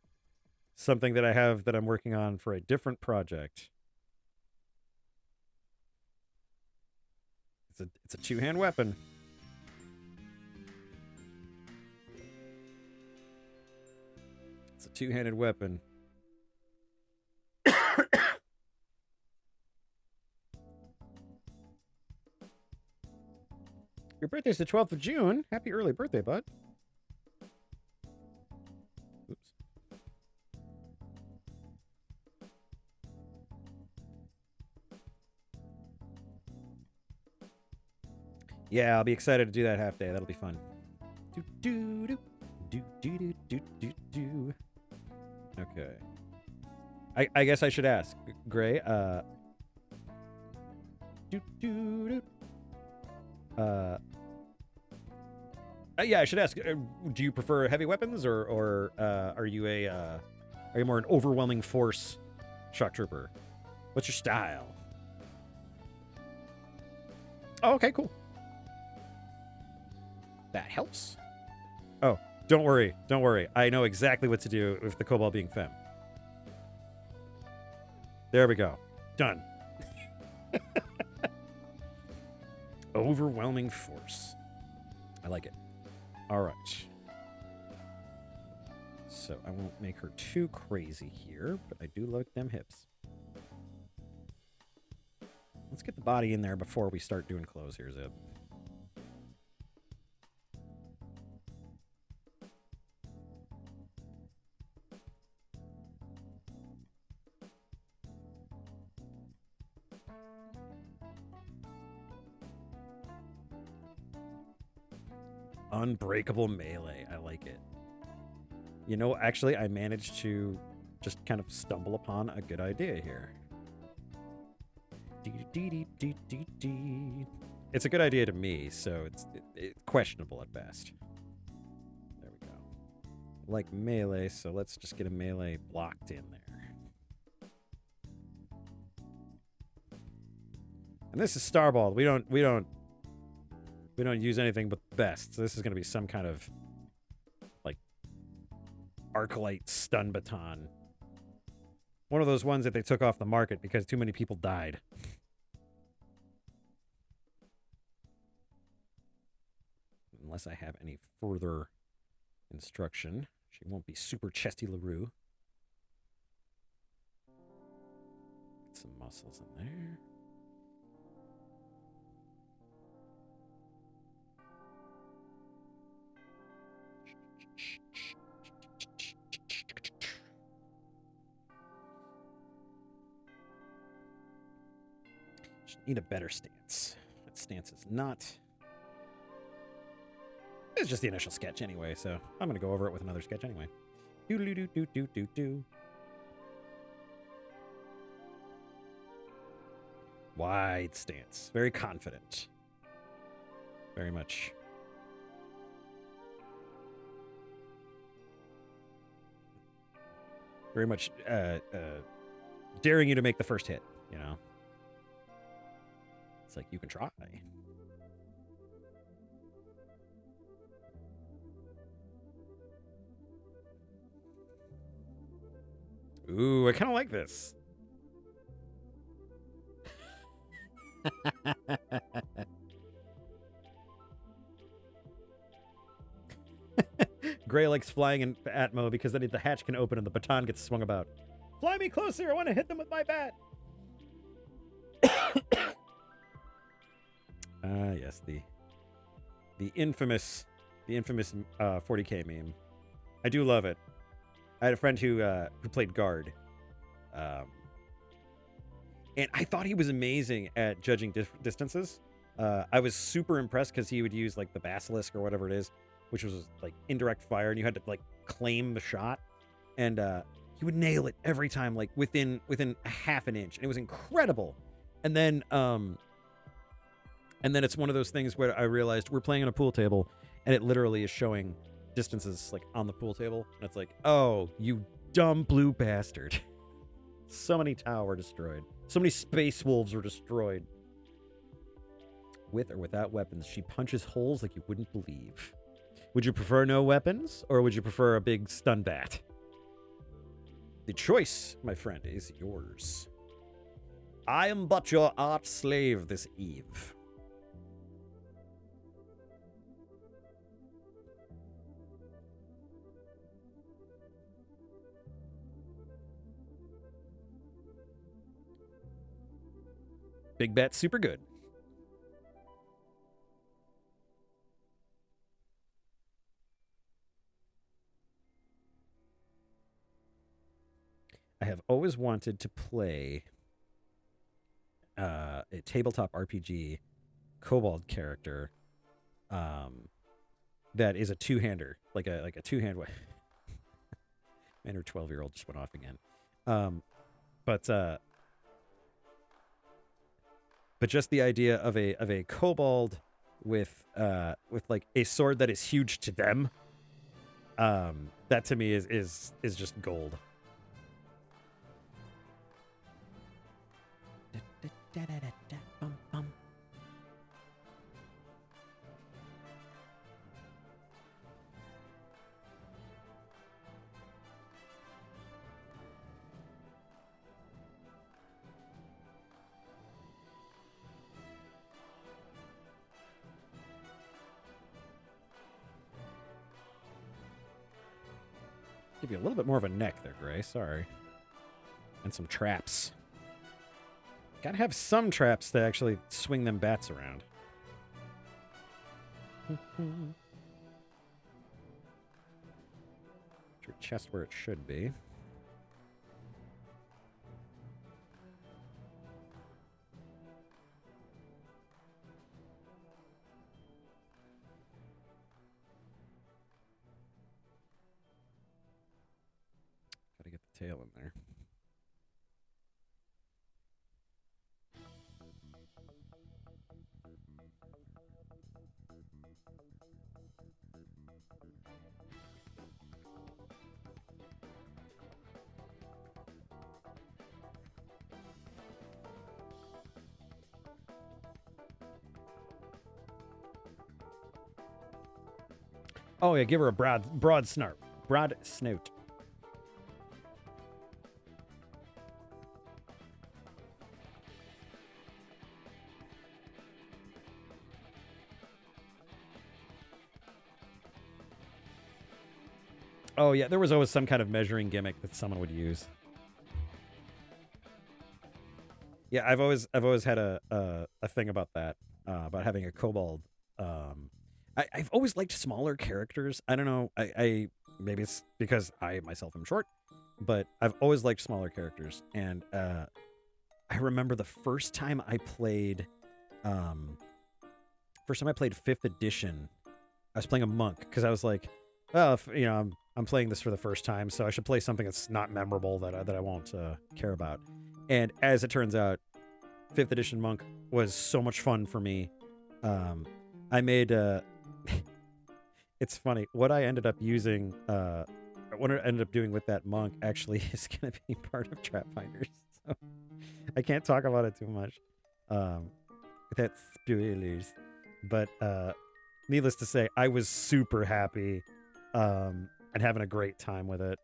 something that I have that I'm working on for a different project. It's a two-hand weapon. It's a two-handed weapon. Your birthday's the 12th of June. Happy early birthday, bud. Oops. Yeah, I'll be excited to do that half day. That'll be fun. Do do do do do do do do. Okay. I guess I should ask, Gray. Do do do. Yeah, I should ask. Do you prefer heavy weapons, or are you more an overwhelming force shock trooper? What's your style? Oh, okay, cool. That helps. Oh, don't worry, don't worry. I know exactly what to do with the Cobalt being femme. There we go. Done. Overwhelming force. I like it. All right. So I won't make her too crazy here, but I do like them hips. Let's get the body in there before we start doing clothes here, Zib. Unbreakable melee. I like it. You know, actually, I managed to just kind of stumble upon a good idea here. It's a good idea to me, so it's questionable at best. There we go. I like melee, so let's just get a melee blocked in there. And this is Starball. We don't use anything but the best. So this is going to be some kind of like Arclight stun baton. One of those ones that they took off the market because too many people died. Unless I have any further instruction. She won't be super chesty LaRue. Get some muscles in there. Need a better stance. That stance is not. It's just the initial sketch anyway, so I'm gonna go over it with another sketch anyway. Do do do do do do do. Wide stance, very confident, very much. Very much daring you to make the first hit, you know. It's like, you can try. Ooh, I kind of like this. Gray likes flying in Atmo because then the hatch can open and the baton gets swung about. Fly me closer, I want to hit them with my bat. Ah, yes, the infamous 40K meme. I do love it. I had a friend who played guard, and I thought he was amazing at judging distances. I was super impressed because he would use like the basilisk or whatever it is, which was like indirect fire, and you had to like claim the shot, and he would nail it every time, like within a half an inch, and it was incredible. And then it's one of those things where I realized we're playing on a pool table, and it literally is showing distances like on the pool table, and it's like, oh, you dumb blue bastard. So many Tau were destroyed. So many space wolves were destroyed. With or without weapons, she punches holes like you wouldn't believe. Would you prefer no weapons, or would you prefer a big stun bat? The choice, my friend, is yours. I am but your art slave this eve. Big bet, super good. I have always wanted to play a tabletop RPG kobold character that is a two-hander, like a two-hand way. Man, her 12-year-old just went off again. But just the idea of a kobold with like a sword that is huge to them, that to me is just gold. Give you a little bit more of a neck there, Gray. Sorry. And some traps. Gotta have some traps to actually swing them bats around. Your chest where it should be. Gotta get the tail in there. Oh yeah, give her a broad snout. Broad snout. Oh yeah, there was always some kind of measuring gimmick that someone would use. Yeah, I've always had a thing about that, about having a kobold. I've always liked smaller characters. I don't know. I maybe it's because I myself am short, but I've always liked smaller characters. And I remember the first time I played 5th edition. I was playing a monk because I was like, well, if, you know, I'm playing this for the first time, so I should play something that's not memorable that I won't care about. And as it turns out, 5th edition monk was so much fun for me. I made it's funny what I ended up using. What I ended up doing with that monk actually is going to be part of Trap Finders, so I can't talk about it too much. That's spoilers, but needless to say, I was super happy and having a great time with it.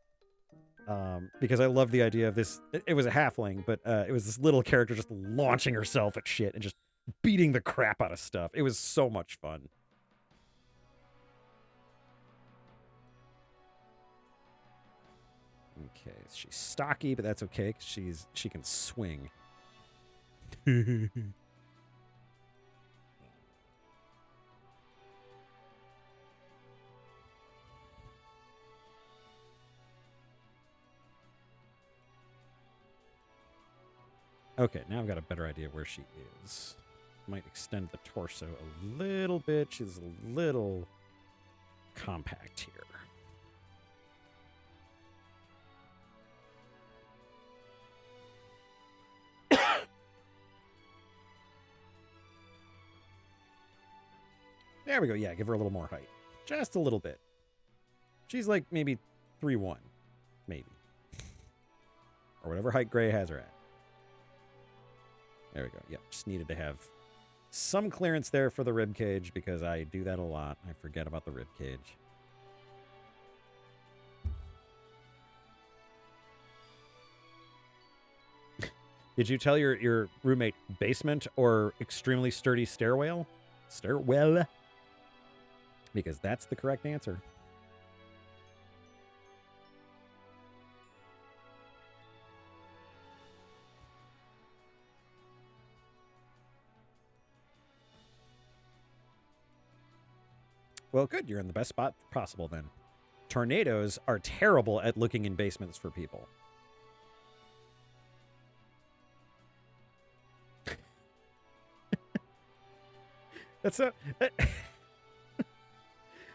Because I love the idea of this. It was a halfling, but it was this little character just launching herself at shit and just beating the crap out of stuff. It was so much fun. Okay, she's stocky, but that's okay because she can swing. Okay, now I've got a better idea where she is. Might extend the torso a little bit. She's a little compact here. There we go. Yeah, give her a little more height. Just a little bit. She's like maybe 3'1", maybe. Or whatever height Gray has her at. There we go. Yep, just needed to have some clearance there for the rib cage because I do that a lot. I forget about the rib cage. Did you tell your roommate basement or extremely sturdy stairwell? Stairwell? Because that's the correct answer. Well, good. You're in the best spot possible then. Tornadoes are terrible at looking in basements for people. That's a...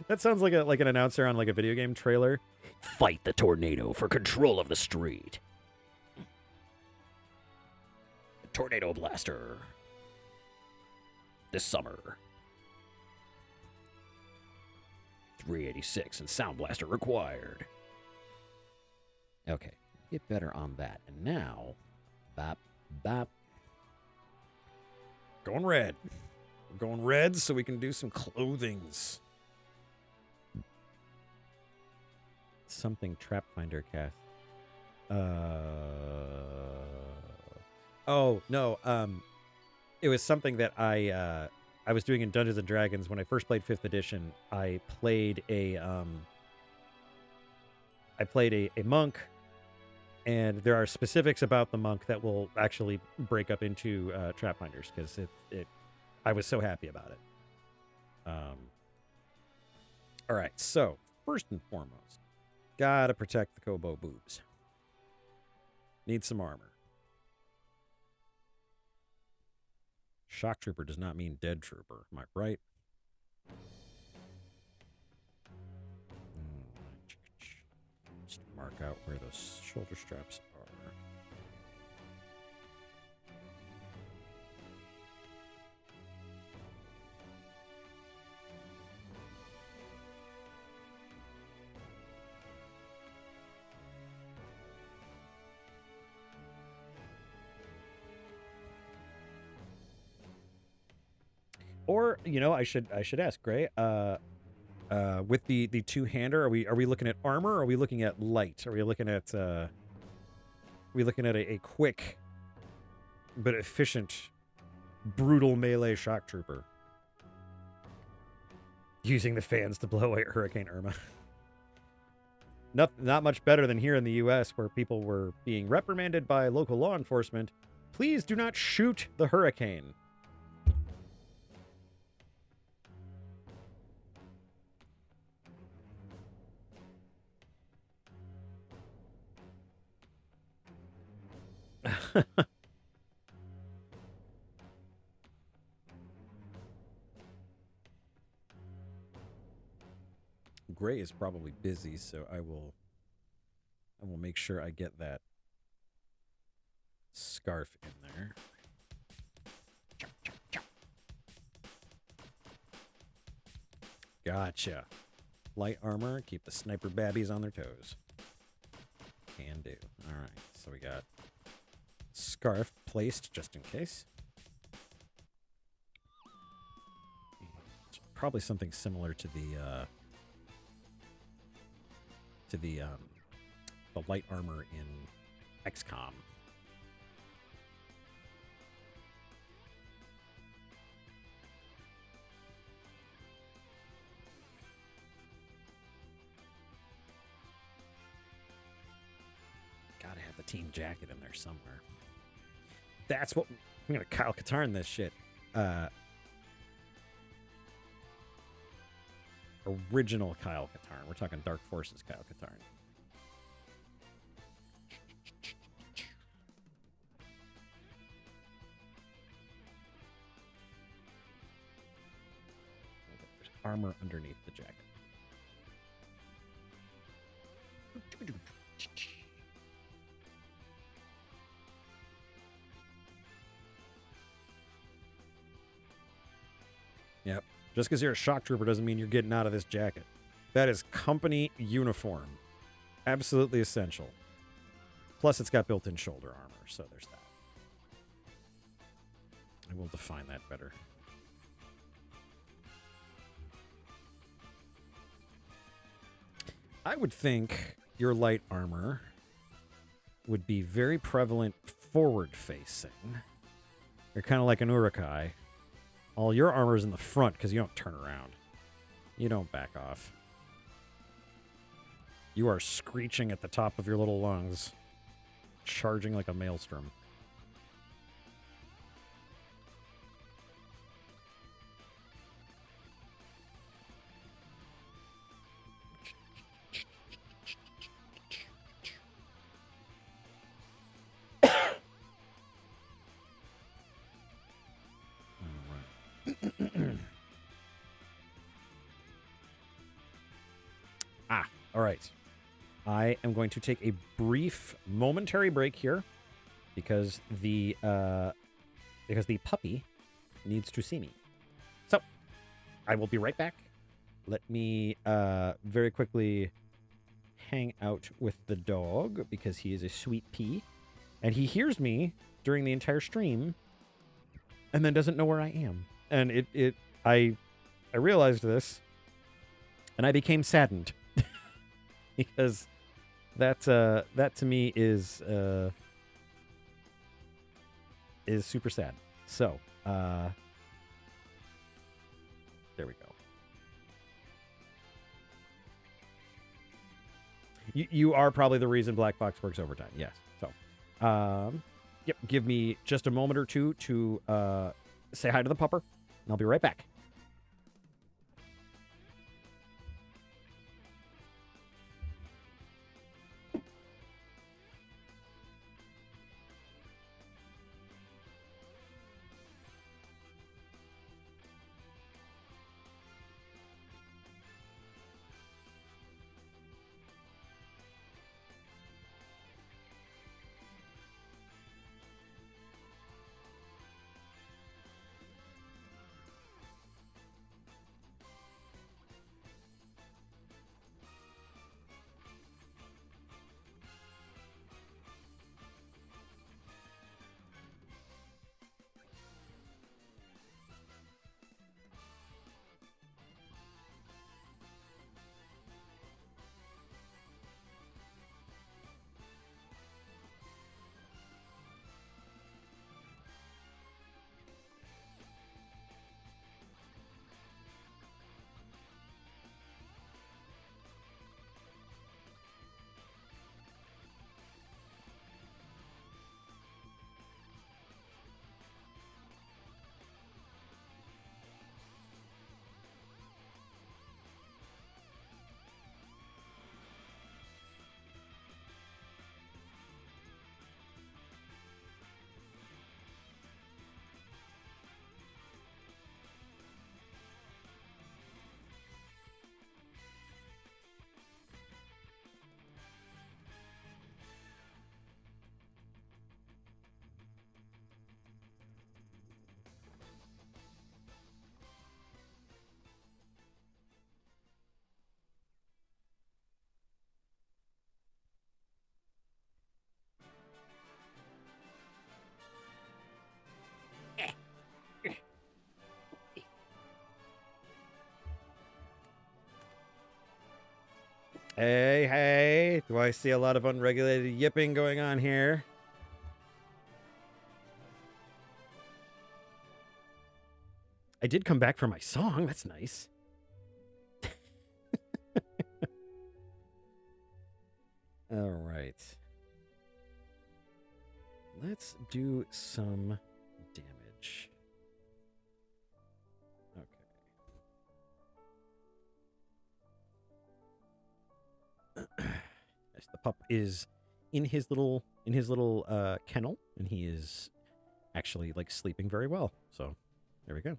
That sounds like an announcer on like a video game trailer. Fight the tornado for control of the street. Tornado Blaster. This summer. 386 and Sound Blaster required. Okay, get better on that. And now, bop, bop. Going red. We're going red so we can do some clothings. Something Trap Finder cast. Oh, no. It was something that I was doing in Dungeons and Dragons when I first played 5th edition. I played a monk, and there are specifics about the monk that will actually break up into Trap Finders because I was so happy about it. All right, so first and foremost, gotta protect the Kobo boobs. Need some armor. Shock Trooper does not mean dead trooper. Am I right? Just mark out where those shoulder straps are. Or, you know, I should ask Gray. With the two-hander, are we looking at armor? Or are we looking at light? Are we looking at a quick but efficient, brutal melee shock trooper using the fans to blow away Hurricane Irma? Not much better than here in the U.S., where people were being reprimanded by local law enforcement. Please do not shoot the hurricane. Gray is probably busy, so I will make sure I get that scarf in there. Gotcha. Light armor, keep the sniper babbies on their toes. Can do. All right, so we got scarf placed just in case. It's probably something similar to the light armor in XCOM. Gotta have the team jacket in there somewhere. That's what I'm gonna Kyle Katarn this shit. Original Kyle Katarn. We're talking Dark Forces Kyle Katarn. armor underneath the jacket. Yep. Just because you're a shock trooper doesn't mean you're getting out of this jacket. That is company uniform. Absolutely essential. Plus, it's got built-in shoulder armor, so there's that. I will define that better. I would think your light armor would be very prevalent forward-facing. You're kind of like an Urukai. All your armor is in the front because you don't turn around. You don't back off. You are screeching at the top of your little lungs, charging like a maelstrom. All right. I am going to take a brief momentary break here because the puppy needs to see me. So, I will be right back. Let me very quickly hang out with the dog because he is a sweet pea. And he hears me during the entire stream and then doesn't know where I am. And I realized this and I became saddened because that to me is super sad. So, there we go. You are probably the reason Black Box works overtime. Yes. So, yep. Give me just a moment or two to say hi to the pupper, and I'll be right back. Hey, hey. Do I see a lot of unregulated yipping going on here? I did come back for my song. That's nice. All right. Let's do some damage. Okay. Yes, the pup is in his little kennel, and he is actually like sleeping very well. So there we go.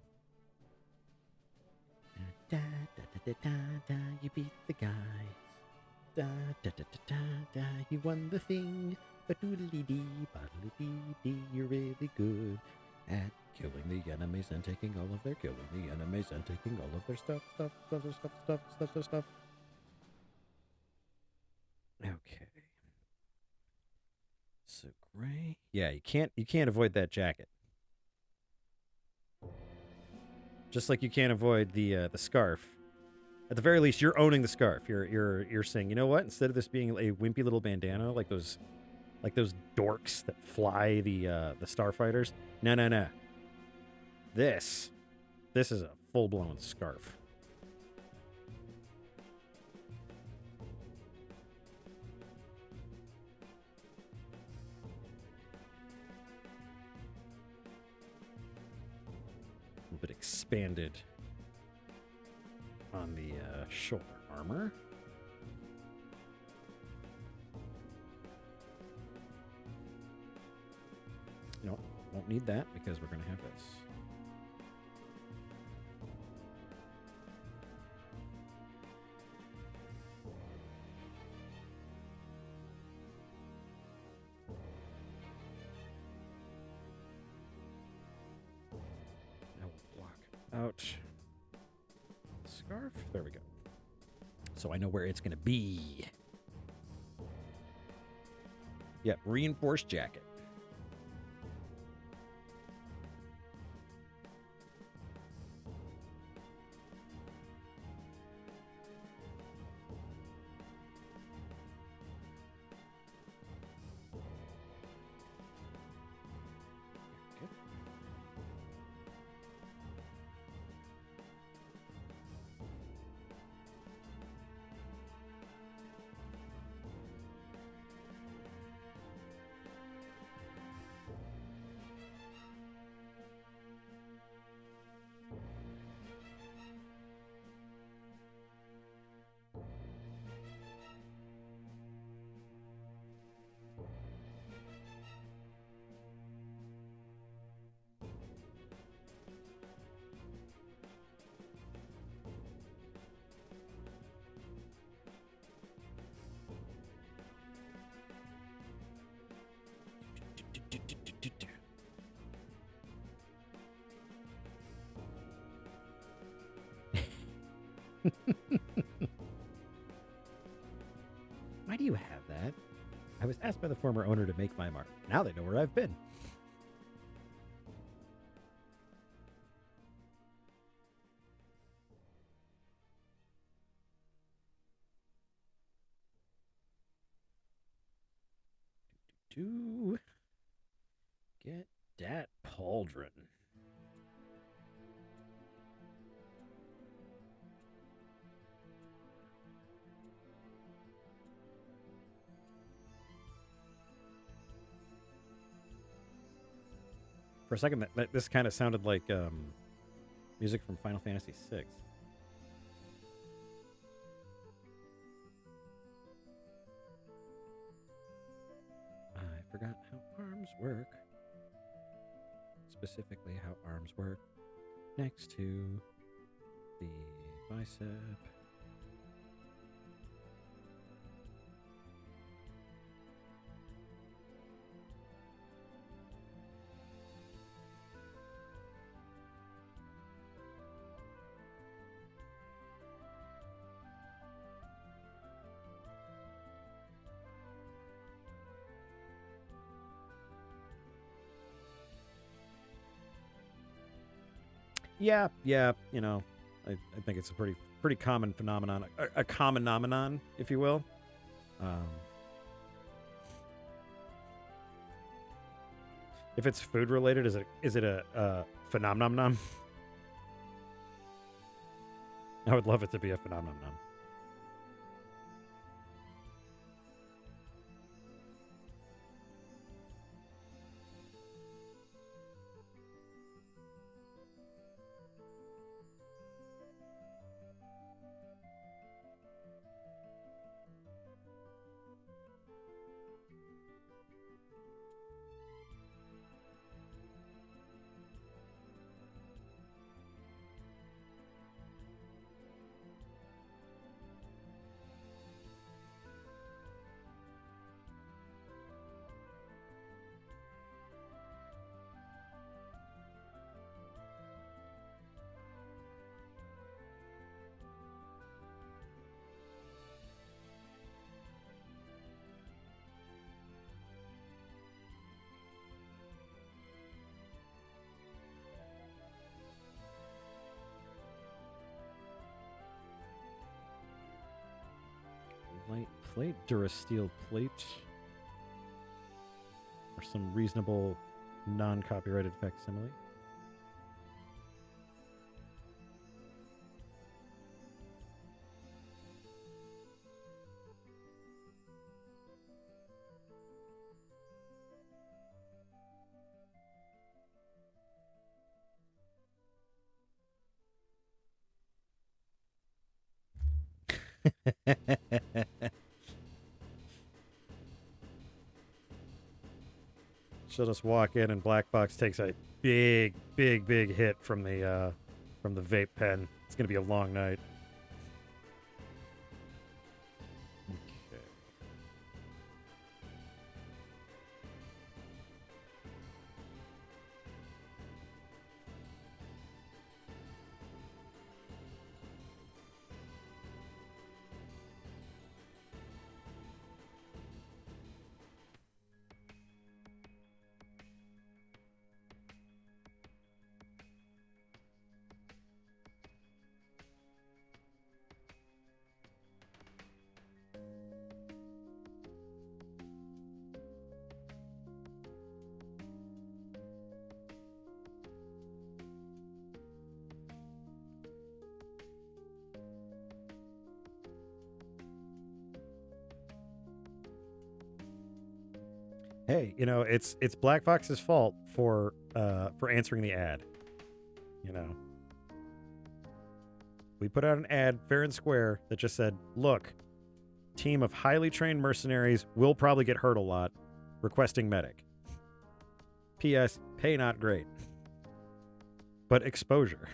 da da da da da. You beat the guys. Da da da da da da. You won the thing. But doodly dee, boodly dee dee. You're really good at killing the enemies and taking all of their killing the enemies and taking all of their stuff. Okay. So gray. Yeah, you can't avoid that jacket. Just like you can't avoid the scarf. At the very least, you're owning the scarf. You're saying, you know what? Instead of this being a wimpy little bandana like those dorks that fly the starfighters, no. This is a full-blown scarf. A little bit expanded on the shoulder armor. You know what? Won't need that because we're going to have this. Now we'll block out the scarf. There we go. So I know where it's going to be. Yep, reinforced jacket. Why do you have that? I was asked by the former owner to make my mark. Now they know where I've been. Do get that pauldron. For a second, this kind of sounded like music from Final Fantasy VI. I forgot how arms work. Specifically, how arms work next to the bicep. Yeah, you know, I think it's a pretty common phenomenon, a common nomenon, if you will. If it's food related, is it a phenomenon? I would love it to be a phenomenon. plate, Durasteel plate, or some reasonable non-copyrighted facsimile. She'll just walk in, and Black Fox takes a big hit from the vape pen. It's gonna be a long night. Okay. Hey, you know, it's Black Fox's fault for answering the ad. You know, we put out an ad fair and square that just said, "Look, team of highly trained mercenaries will probably get hurt a lot, requesting medic. P.S. Pay not great, but exposure."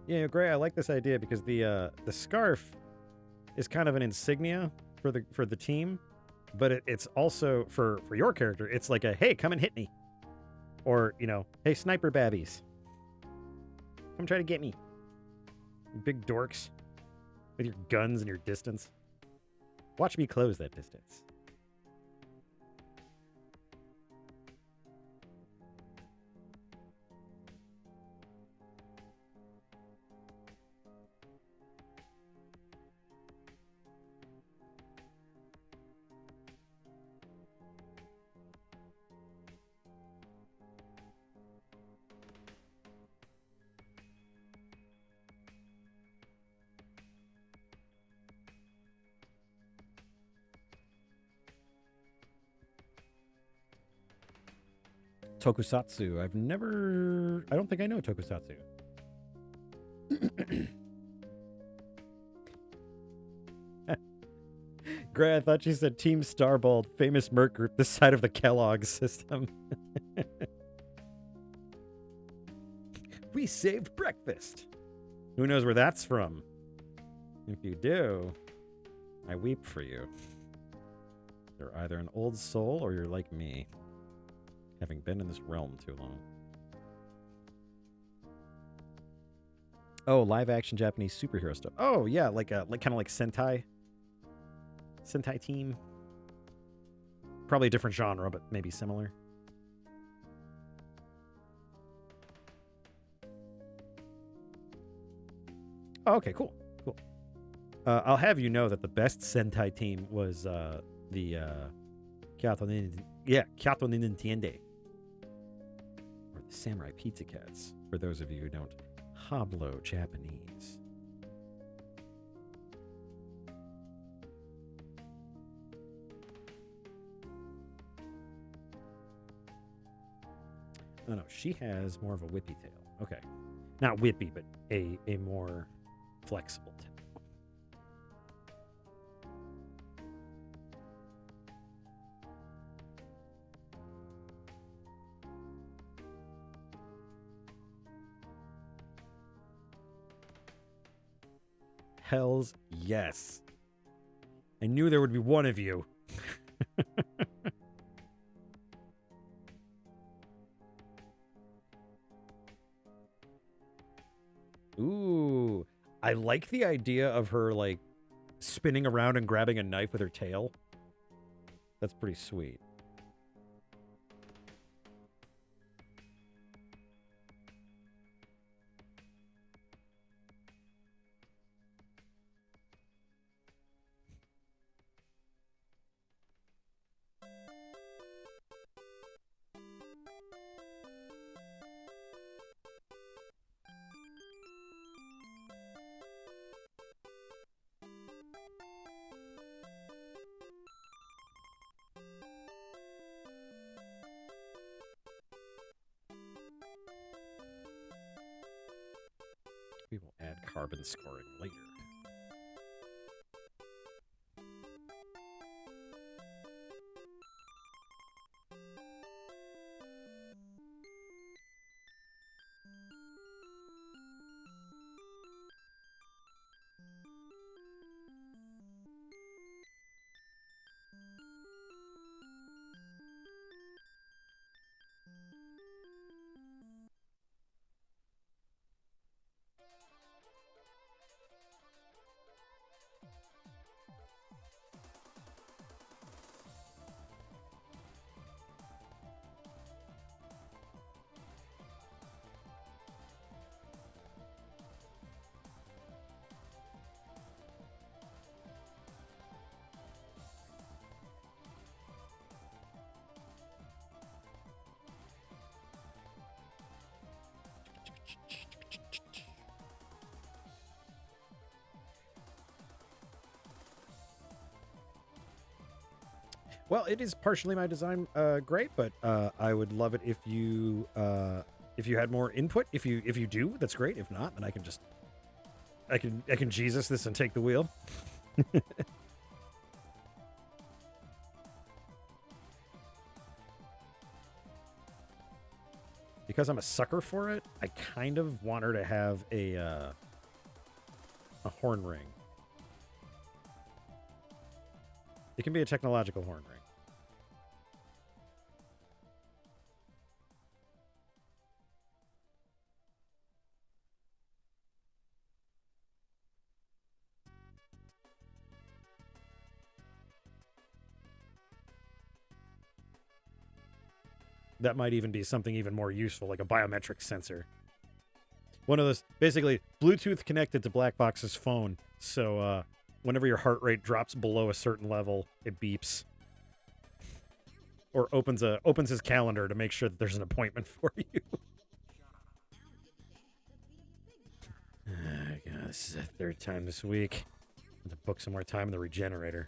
Yeah, Gray, I like this idea because the scarf is kind of an insignia for the team, but it's also for your character. It's like a, hey, come and hit me, or you know, hey, sniper babbies, come try to get me, you big dorks, with your guns and your distance. Watch me close that distance. Tokusatsu. I don't think I know Tokusatsu. Gray, I thought you said Team Starbald, famous merc group, this side of the Kellogg system. We saved breakfast. Who knows where that's from? If you do, I weep for you. You're either an old soul or you're like me, having been in this realm too long. Oh, live action Japanese superhero stuff. Oh yeah, like kind of like Sentai team. Probably a different genre, but maybe similar. Oh, okay, cool. I'll have you know that the best Sentai team was the Kyato Nintiende, or the Samurai Pizza Cats, for those of you who don't hablo Japanese. Oh no, she has more of a whippy tail. Okay. Not whippy, but a more flexible tail. Hells yes. I knew there would be one of you. Ooh. I like the idea of her, like, spinning around and grabbing a knife with her tail. That's pretty sweet. We will add carbon scoring later. Well, it is partially my design, great, but I would love it if you had more input. If you do, that's great. If not, then I can Jesus this and take the wheel. Because I'm a sucker for it, I kind of want her to have a horn ring. It can be a technological horn ring. That might even be something even more useful, like a biometric sensor. One of those, basically, Bluetooth connected to Blackbox's phone, so whenever your heart rate drops below a certain level, it beeps. Or opens his calendar to make sure that there's an appointment for you. God, this is the third time this week. I have to book some more time in the regenerator.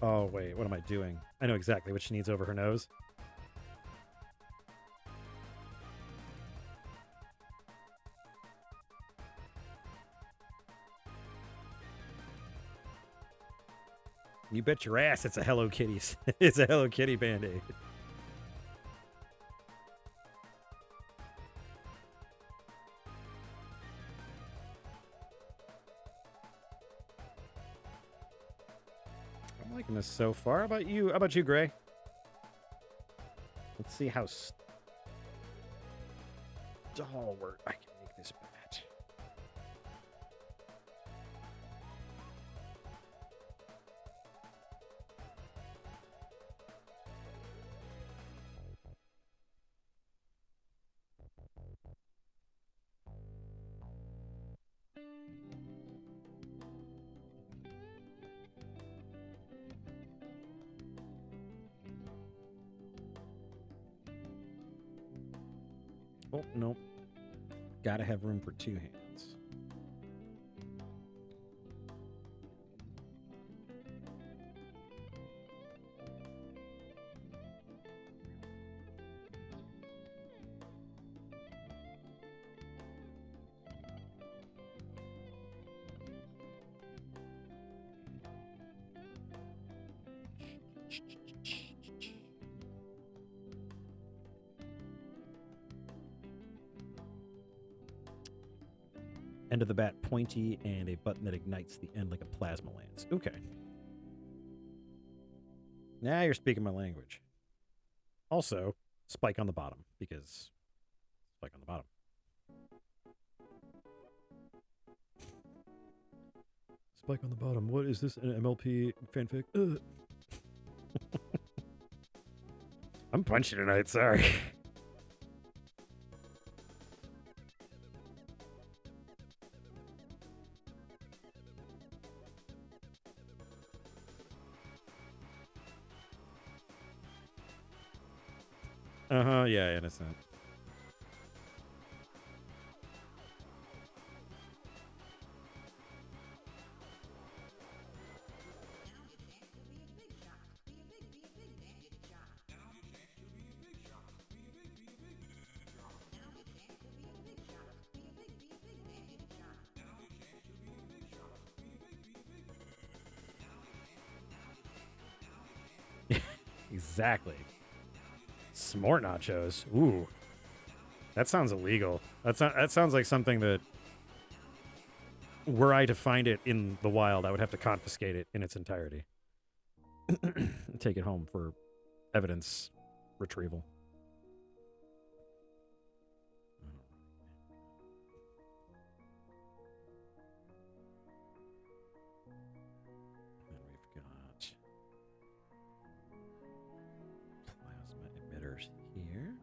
Oh, wait, what am I doing? I know exactly what she needs over her nose. You bet your ass it's a Hello Kitty. It's a Hello Kitty Band-Aid. I'm liking this so far. How about you? How about you, Gray? Let's see how... stalwart. I can make this bat. Oh, nope. Gotta have room for two hands. End of the bat pointy and a button that ignites the end like a plasma lance. Okay. Now you're speaking my language. Also, spike on the bottom, because spike on the bottom. Spike on the bottom. What is this? An MLP fanfic? I'm punchy tonight, sorry. Uh-huh, yeah, innocent. Exactly. S'more nachos. Ooh. That sounds illegal. That sounds like something that, were I to find it in the wild, I would have to confiscate it in its entirety. Take it home for evidence retrieval. Then we've got plasma emitters here.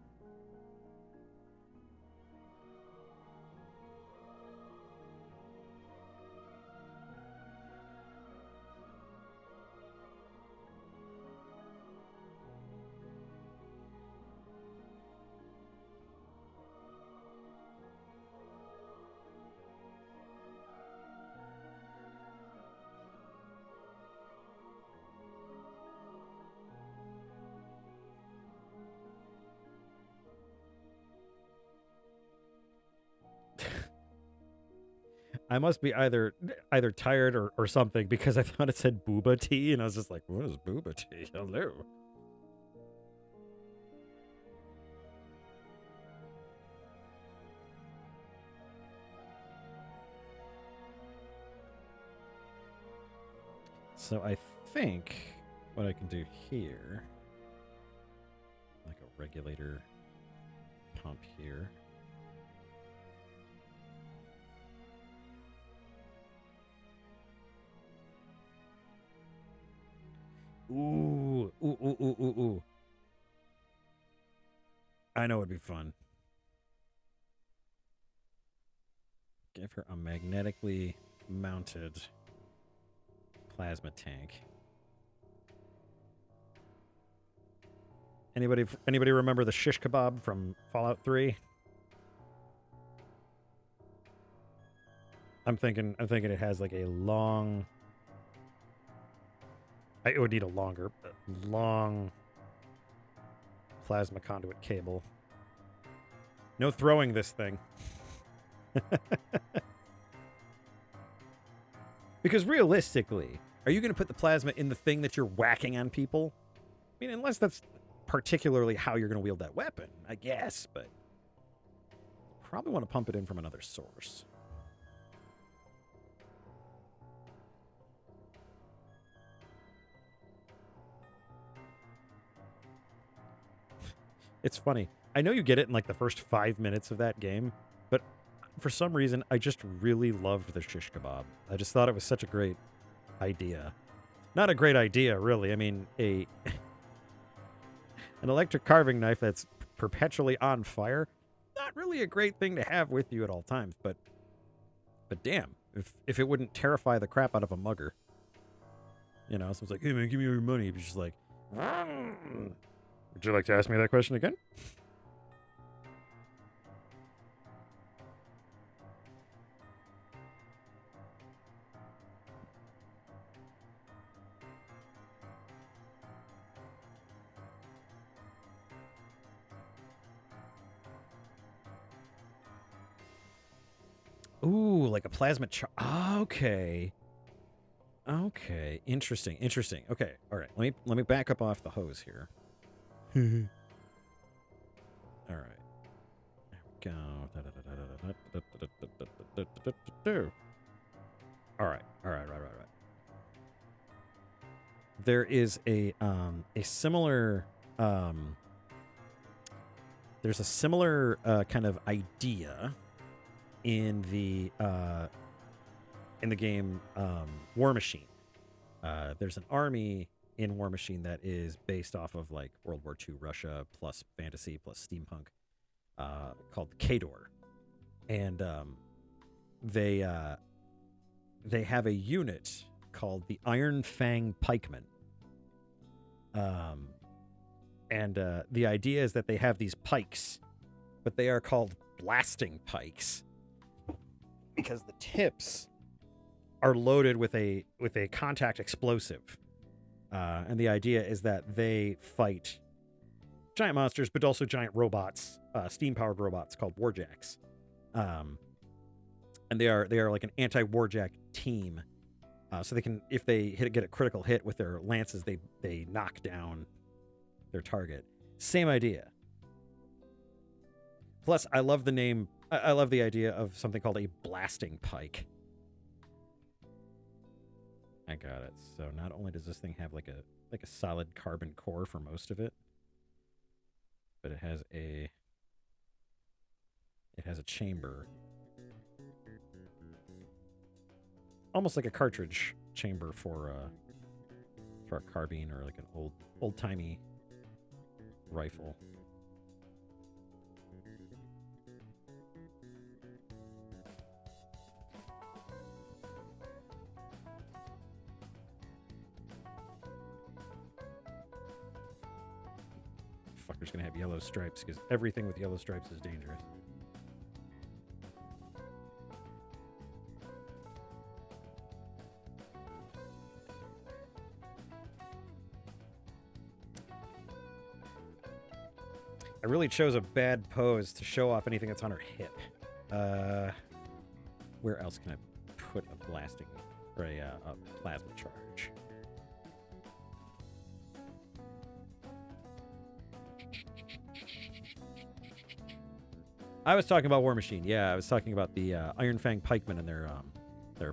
I must be either tired or something, because I thought it said booba tea, and I was just like, what is booba tea? Hello. So I think what I can do here, like a regulator pump here. Ooh. I know it'd be fun. Give her a magnetically mounted plasma tank. Anybody remember the shish kebab from Fallout 3? I'm thinking it has like a long. It would need a long plasma conduit cable. No throwing this thing. Because realistically, are you going to put the plasma in the thing that you're whacking on people? I mean, unless that's particularly how you're going to wield that weapon, I guess, but probably want to pump it in from another source. It's funny. I know you get it in like the first 5 minutes of that game, but for some reason, I just really loved the shish kebab. I just thought it was such a great idea. Not a great idea, really. I mean, an electric carving knife that's perpetually on fire, not really a great thing to have with you at all times. But damn, if it wouldn't terrify the crap out of a mugger, you know, someone's like, "Hey man, give me your money," you're just like, "Would you like to ask me that question again?" Ooh, like a plasma okay. Okay. Interesting. Interesting. Okay. All right. Let me back up off the hose here. All right. There we go. All right. All right. Right. There is a similar there's a similar kind of idea in the game War Machine. There's an army in War Machine that is based off of like World War II Russia plus fantasy plus steampunk, called Khador, and they have a unit called the Iron Fang Pikemen. And the idea is that they have these pikes, but they are called blasting pikes because the tips are loaded with a contact explosive. And the idea is that they fight giant monsters, but also giant robots, steam-powered robots called warjacks. And they are like an anti-warjack team. So they can, if they get a critical hit with their lances, they knock down their target. Same idea. Plus, I love the name. I love the idea of something called a blasting pike. I got it. So not only does this thing have like a solid carbon core for most of it, but it has a chamber, almost like a cartridge chamber for a carbine or like an old timey rifle. Fucker's gonna have yellow stripes because everything with yellow stripes is dangerous. I really chose a bad pose to show off anything that's on her hip. Where else can I put a blasting or a plasma charge? I was talking about War Machine. Yeah, I was talking about the Iron Fang Pikemen and their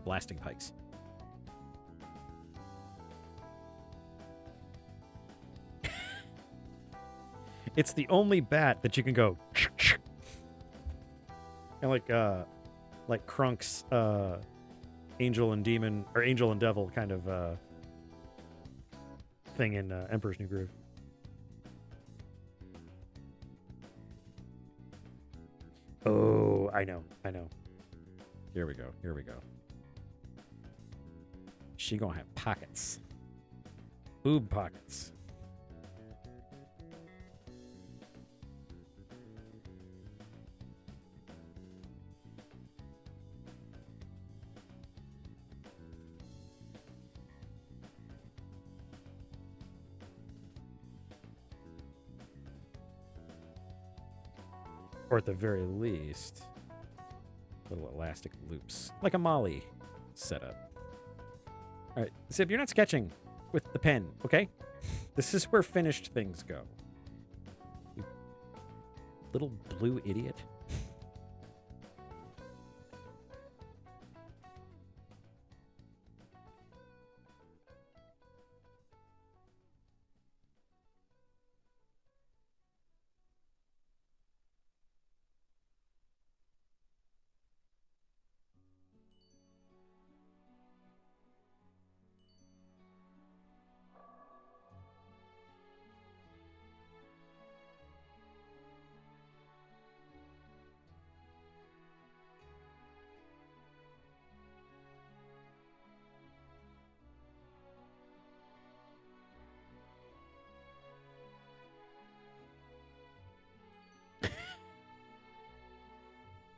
blasting pikes. It's the only bat that you can go and like Krunk's Angel and Demon or Angel and Devil kind of thing in Emperor's New Groove. Oh, I know. Here we go. She gonna have pockets. Boob pockets. Or at the very least, little elastic loops. Like a Molly setup. All right, Zib, you're not sketching with the pen, okay? This is where finished things go. You little blue idiot.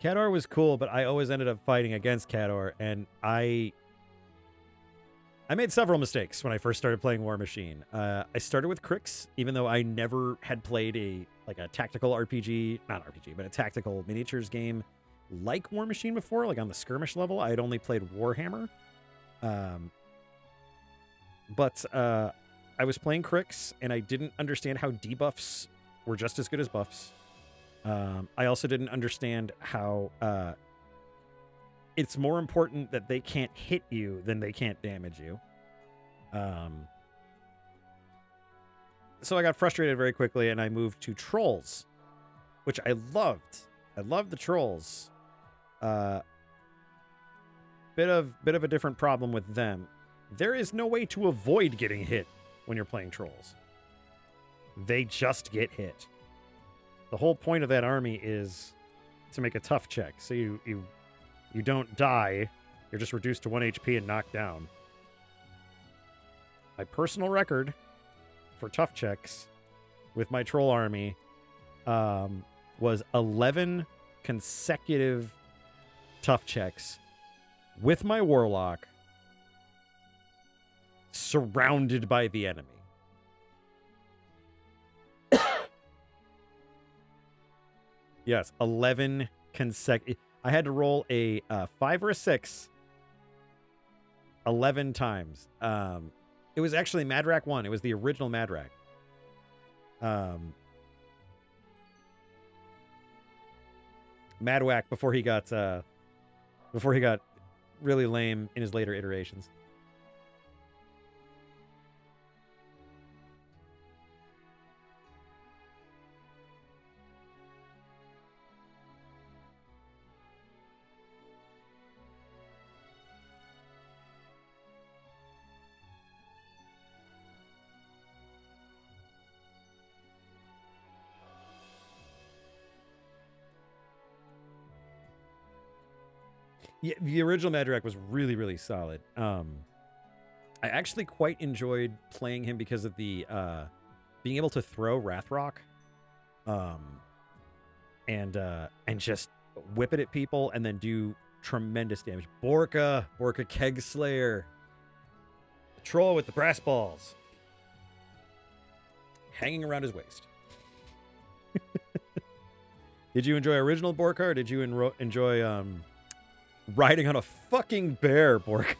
Khador was cool, but I always ended up fighting against Khador, and I made several mistakes when I first started playing War Machine. I started with Crix, even though I never had played a tactical RPG, not RPG, but a tactical miniatures game like War Machine before, like on the skirmish level. I had only played Warhammer. But I was playing Crix, and I didn't understand how debuffs were just as good as buffs. I also didn't understand how it's more important that they can't hit you than they can't damage you. So I got frustrated very quickly, and I moved to Trolls, which I loved. I loved the Trolls. Bit of a different problem with them. There is no way to avoid getting hit when you're playing Trolls. They just get hit. The whole point of that army is to make a tough check. So you don't die. You're just reduced to 1 HP and knocked down. My personal record for tough checks with my troll army was 11 consecutive tough checks with my warlock surrounded by the enemy. Yes, 11 consecutive. I had to roll a 5 or a 6 11 times. It was actually Madrak 1. It was the original Madrak. Madwak before he got really lame in his later iterations. Yeah, the original Madrak was really, really solid. I actually quite enjoyed playing him because of the being able to throw Wrathrock, and just whip it at people and then do tremendous damage. Borka Kegslayer, the troll with the brass balls hanging around his waist. Did you enjoy original Borka, or did you enjoy riding on a fucking bear, Borka?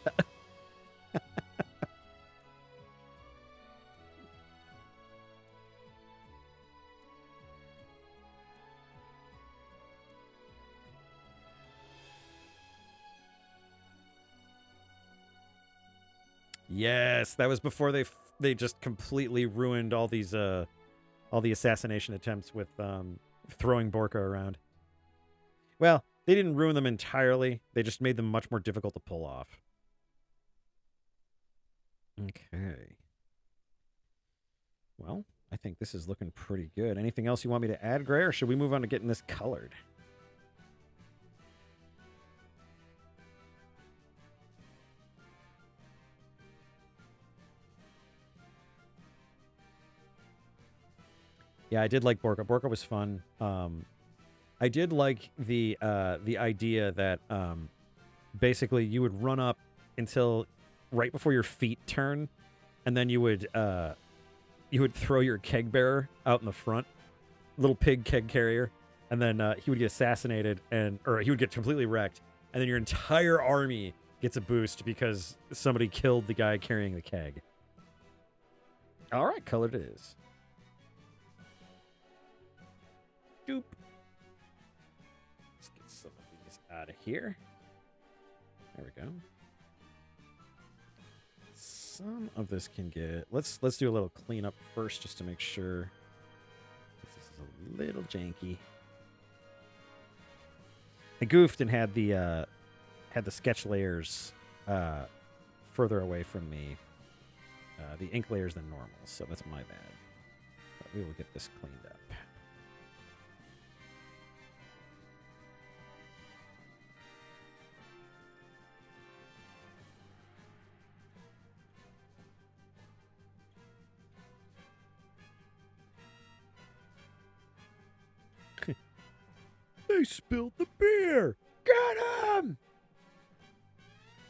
Yes, that was before they just completely ruined all these all the assassination attempts with throwing Borka around. Well, they didn't ruin them entirely. They just made them much more difficult to pull off. Okay. Well, I think this is looking pretty good. Anything else you want me to add, Gray, or should we move on to getting this colored? Yeah, I did like Borka. Borka was fun. I did like the idea that basically you would run up until right before your feet turn, and then you would throw your keg bearer out in the front, little pig keg carrier, and then he would get assassinated, or he would get completely wrecked, and then your entire army gets a boost because somebody killed the guy carrying the keg. All right, colored it is. Doop. Let's get some of these out of here. There we go. Some of this can get... Let's do a little cleanup first just to make sure. This is a little janky. I goofed and had the sketch layers further away from the ink layers than normal, so that's my bad. But we will get this cleaned up. They spilled the beer. Get him!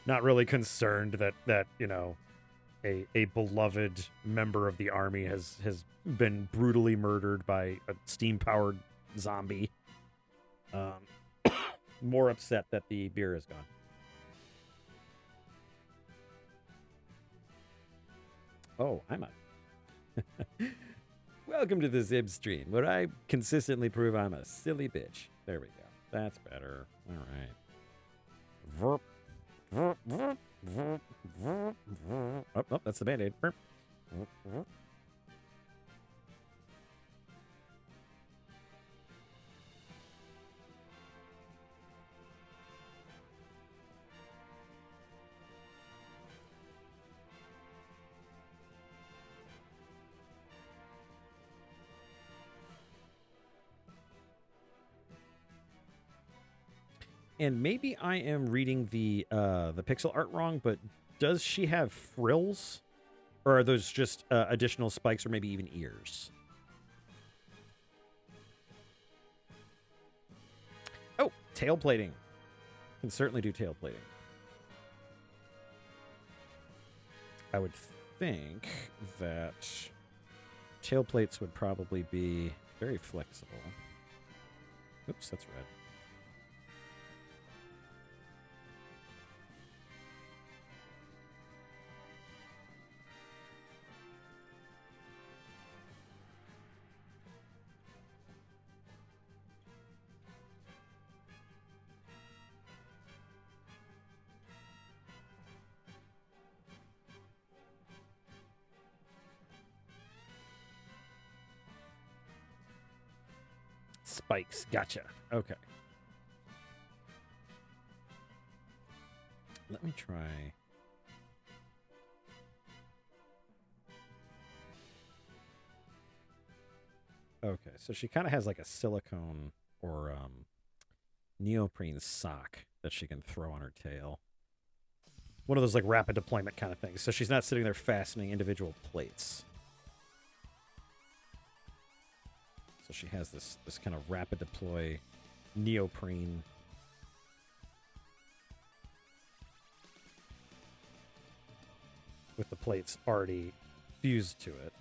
Not really concerned that a beloved member of the army has been brutally murdered by a steam-powered zombie. More upset that the beer is gone. Oh, I'm up. Welcome to the Zib stream, where I consistently prove I'm a silly bitch. There we go. That's better. All right. Verp. Verp, verp, verp, verp, verp. Oh, that's the Band-Aid. Verp. Verp, verp. And maybe I am reading the pixel art wrong, but does she have frills? Or are those just additional spikes or maybe even ears? Oh, tail plating. Can certainly do tail plating. I would think that tail plates would probably be very flexible. Oops, that's red. Spikes. Gotcha. Okay. Let me try. Okay, so she kind of has like a silicone or neoprene sock that she can throw on her tail. One of those like rapid deployment kind of things. So she's not sitting there fastening individual plates. So she has this kind of rapid deploy neoprene with the plates already fused to it.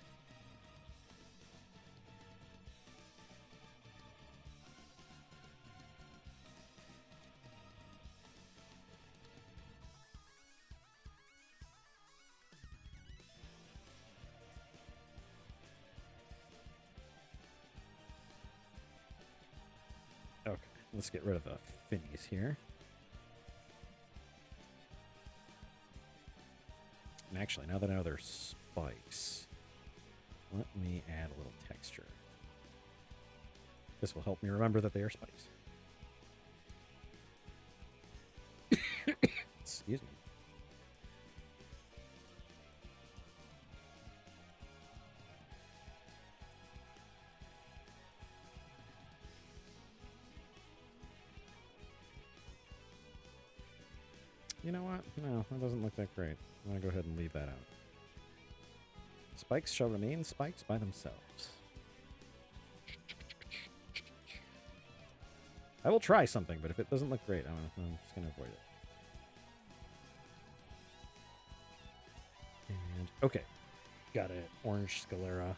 Okay, let's get rid of the finnies here. And actually, now that I know they're spikes, let me add a little texture. This will help me remember that they are spikes. Excuse me. You know what? No, that doesn't look that great. I'm going to go ahead and leave that out. Spikes shall remain spikes by themselves. I will try something, but if it doesn't look great, I'm just going to avoid it. And, okay. Got it. Orange sclera.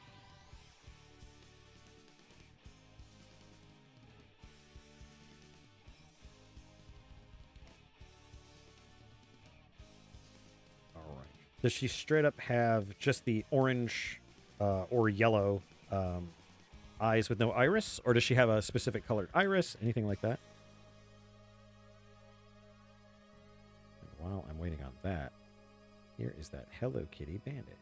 Does she straight up have just the orange or yellow eyes with no iris? Or does she have a specific colored iris? Anything like that? And while I'm waiting on that, here is that Hello Kitty Band-Aid.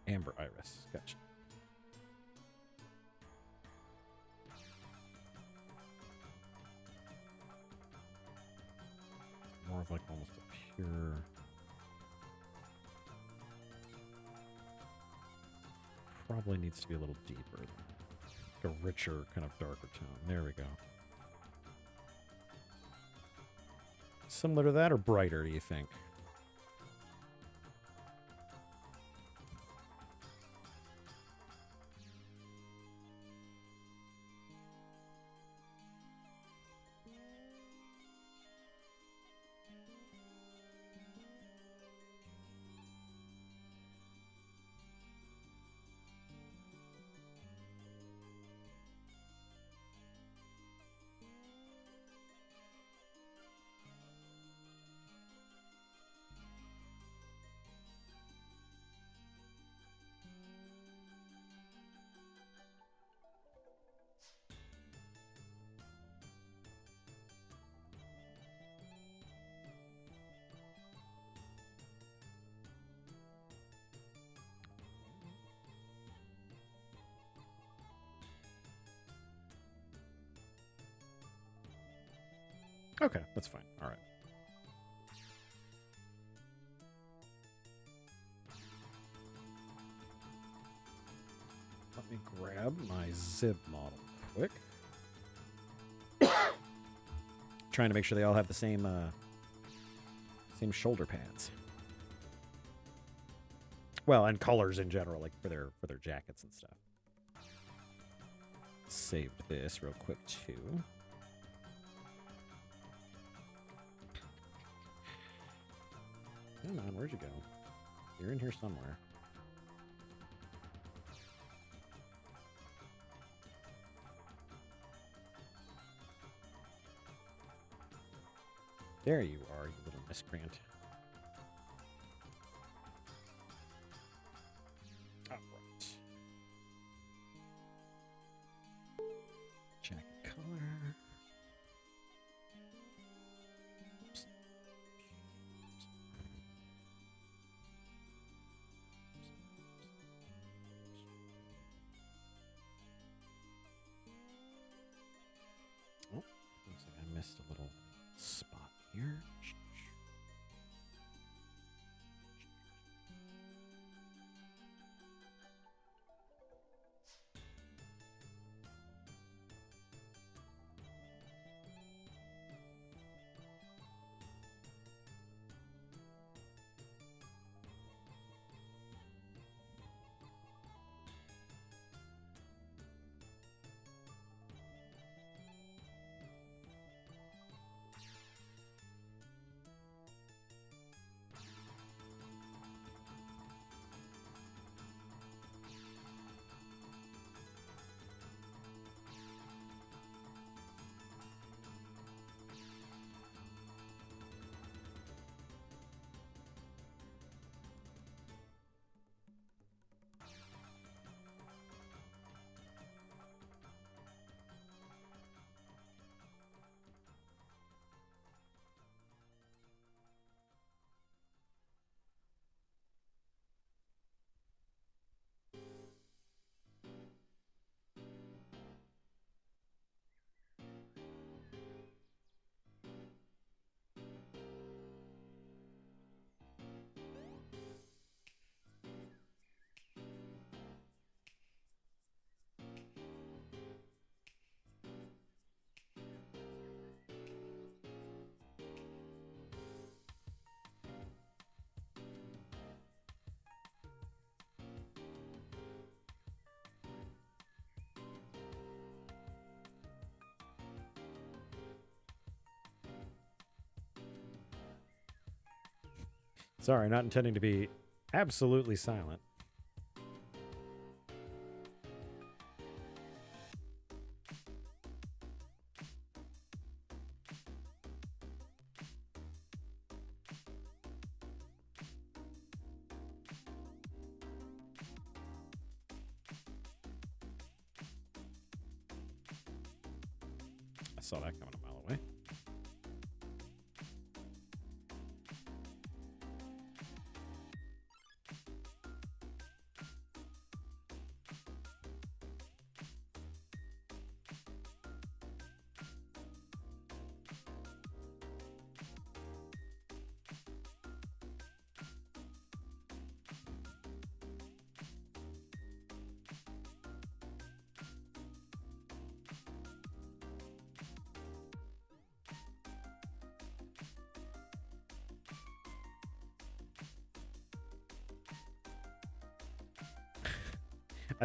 Amber iris. Gotcha. of like almost a pure. Probably needs to be a little deeper. Like a richer, kind of darker tone. There we go. Similar to that or brighter, do you think? Okay, that's fine. All right. Let me grab my Zib model quick. Trying to make sure they all have the same shoulder pads. Well, and colors in general, like for their jackets and stuff. Saved this real quick too. Come on, where'd you go? You're in here somewhere. There you are, you little miscreant. All right. Jacket color. Oh, looks like I missed a little spot here. Sorry, not intending to be absolutely silent. I saw that coming a mile away.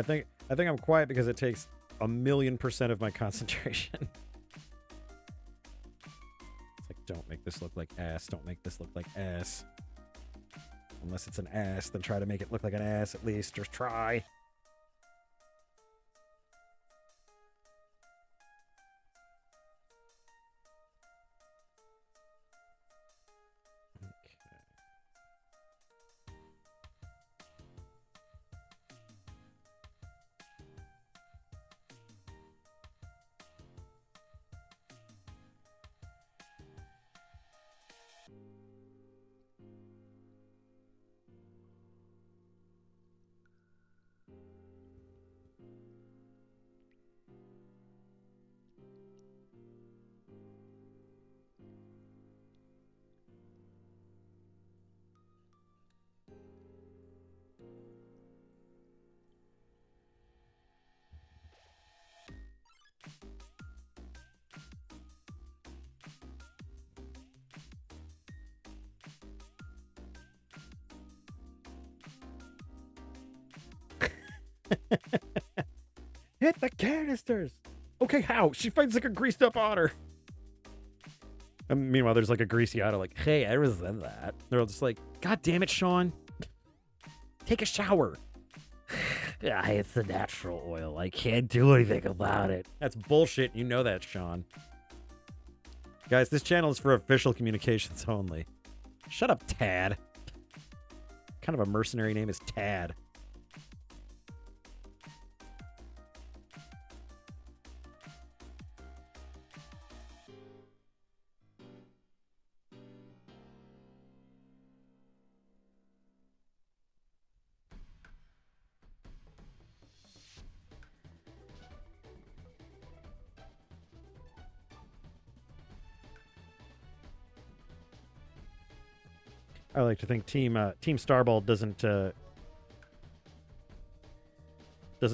think I'm quiet because it takes 1,000,000% of my concentration. It's like, don't make this look like ass. Don't make this look like ass. Unless it's an ass, then try to make it look like an ass at least. Just try. Hit the canisters! Okay, how? She fights like a greased up otter. And meanwhile, there's like a greasy otter like, hey, I resent that. They're all just like, God damn it, Sean. Take a shower. Yeah, it's the natural oil. I can't do anything about it. That's bullshit. You know that, Sean. Guys, this channel is for official communications only. Shut up, Tad. What kind of a mercenary name is Tad? I like to think Team Starball doesn't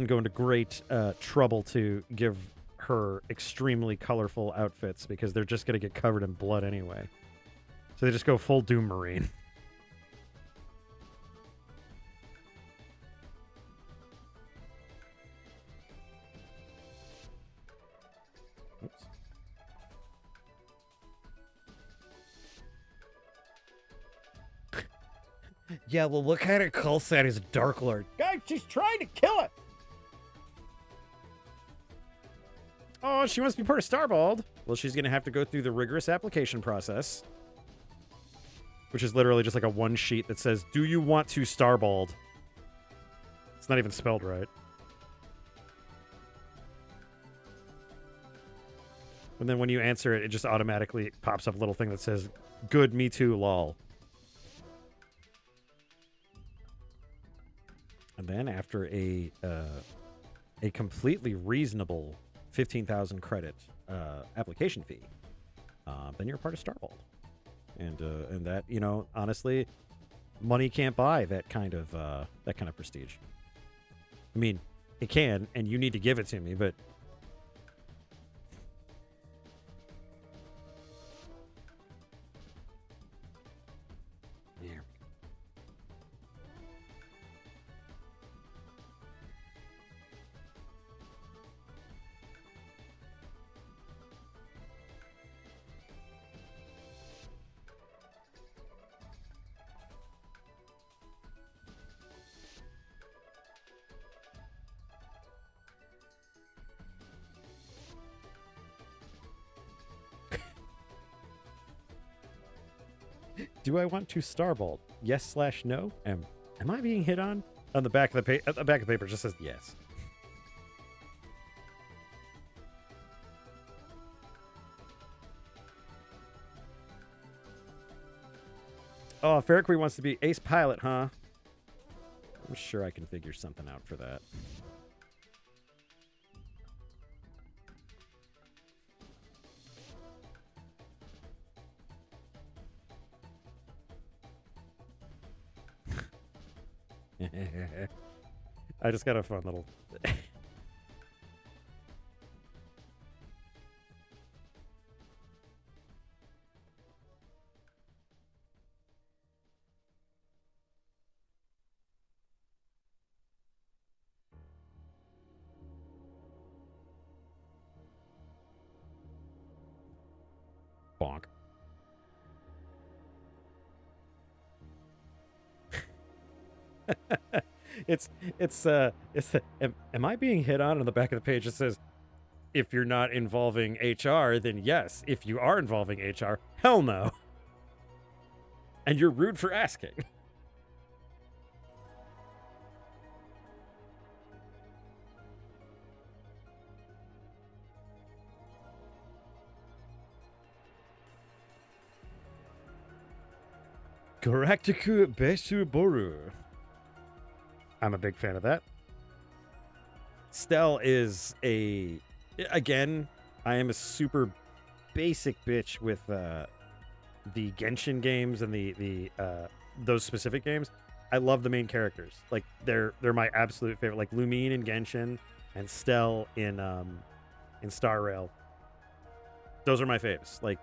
go into great trouble to give her extremely colorful outfits because they're just going to get covered in blood anyway. So they just go full Doom Marine. Oops. Yeah, well, what kind of call sign is Dark Lord? Guys, she's trying to kill it! Oh, she wants to be part of Starballed. Well, she's going to have to go through the rigorous application process. Which is literally just like a one sheet that says, do you want to Starballed? It's not even spelled right. And then when you answer it, it just automatically pops up a little thing that says, good, me too, lol. And then after a completely reasonable 15,000 credit application fee, then you're a part of Starballed. And that, you know, honestly, money can't buy that kind of prestige. I mean, it can, and you need to give it to me, but yeah. Do I want to Starballed? Yes/no. Am I being hit on? On the back of the paper, it just says yes. Oh, Ferriqui wants to be ace pilot, huh? I'm sure I can figure something out for that. I just got a fun little... Bonk. Am I being hit on the back of the page? It says, if you're not involving HR, then yes. If you are involving HR, hell no. And you're rude for asking. Galactiku Besuboru. I'm a big fan of that. Stell is again, I am a super basic bitch with the Genshin games and the those specific games. I love the main characters. Like they're my absolute favorite. Like Lumine in Genshin and Stell in Star Rail. Those are my faves. Like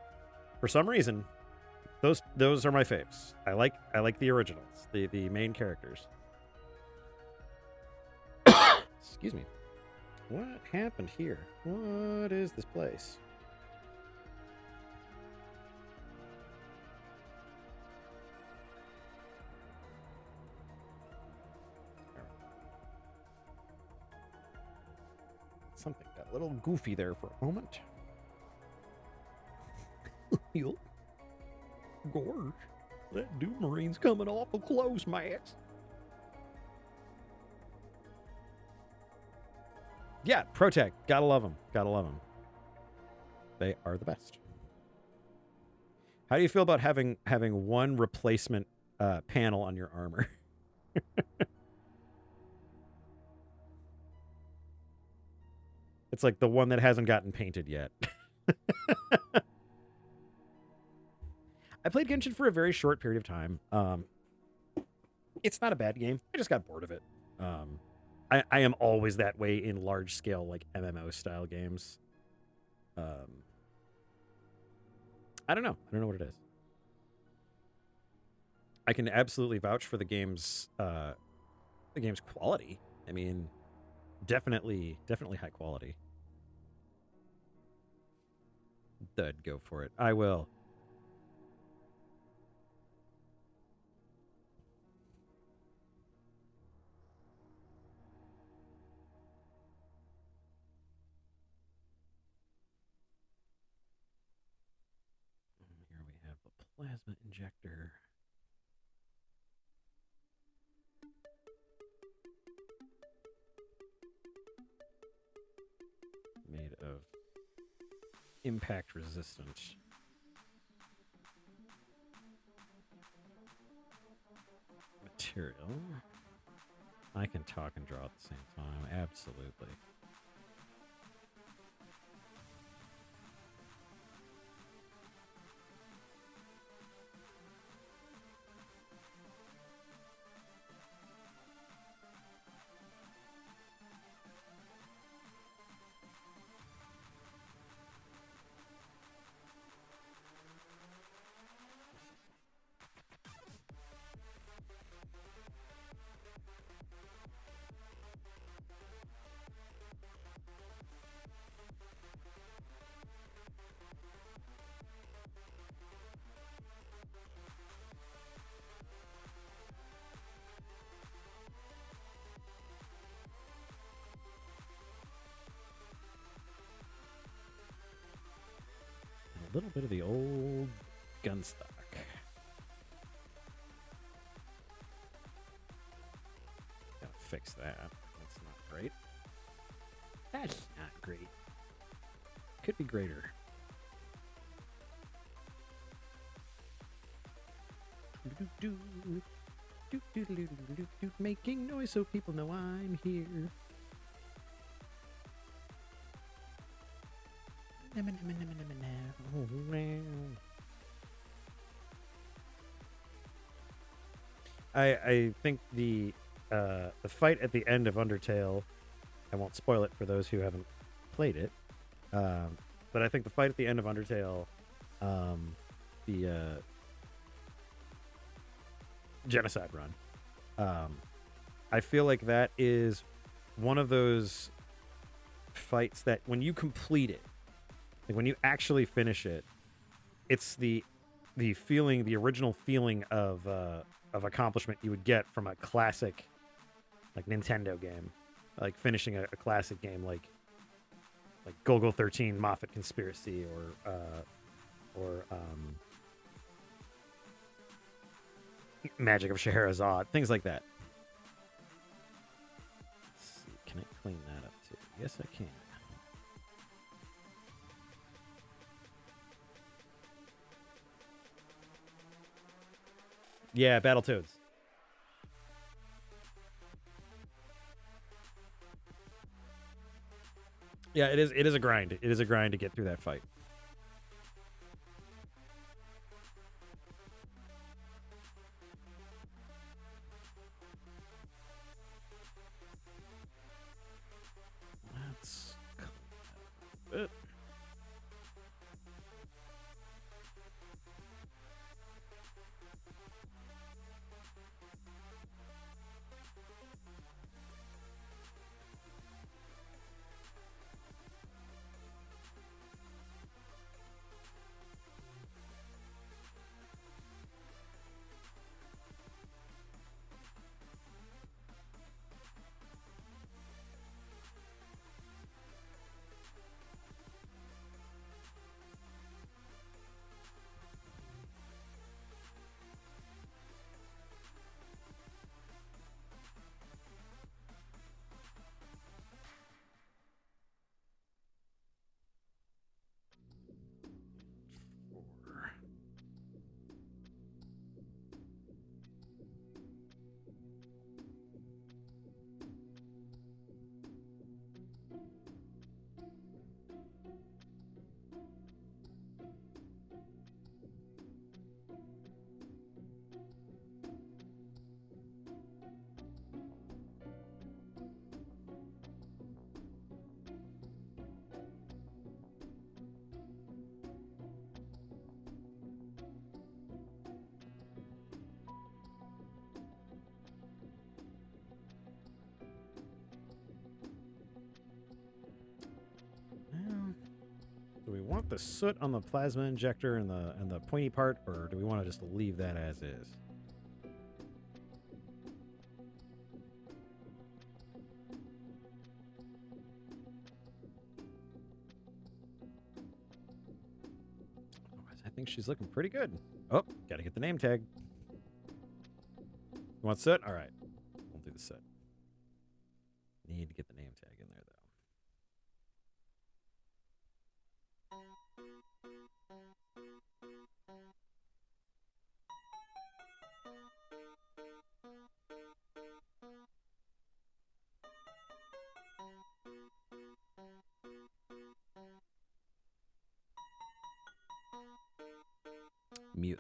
for some reason, those are my faves. I like the originals, the main characters. Excuse me. What happened here? What is this place? Something got a little goofy there for a moment. Yup. Gorge. That Doomarine's coming awful close, Max. Yeah, Protect. Gotta love them. Gotta love them. They are the best. How do you feel about having one replacement panel on your armor? It's like the one that hasn't gotten painted yet. I played Genshin for a very short period of time. It's not a bad game. I just got bored of it. I am always that way in large scale, like MMO style games. I don't know. I don't know what it is. I can absolutely vouch for the game's quality. I mean, definitely high quality. Dud, go for it. I will. Here we have a plasma injector. Made of impact resistant material. I can talk and draw at the same time. Absolutely. A little bit of the old gun stock. Gotta fix that. That's not great. That's not great. Could be greater. Making noise so people know I'm here. I think the fight at the end of Undertale, I won't spoil it for those who haven't played it, but I think the fight at the end of Undertale, the genocide run, I feel like that is one of those fights that when you complete it, like when you actually finish it, it's the feeling, the original feeling of accomplishment you would get from a classic like Nintendo game, like finishing a classic game like Golgo 13 Moffat Conspiracy or Magic of Scheherazade, things like that. Let's see, can I clean that up too? Yes, I can. Yeah, Battletoads. Yeah, it is. It is a grind. It is a grind to get through that fight. Let's clean that up a bit. Well, do we want the soot on the plasma injector and the pointy part, or do we want to just leave that as is? Otherwise, I think she's looking pretty good. Oh, gotta get the name tag. You want soot? All right, we'll do the soot. Need to get the name tag in there, though. Mute.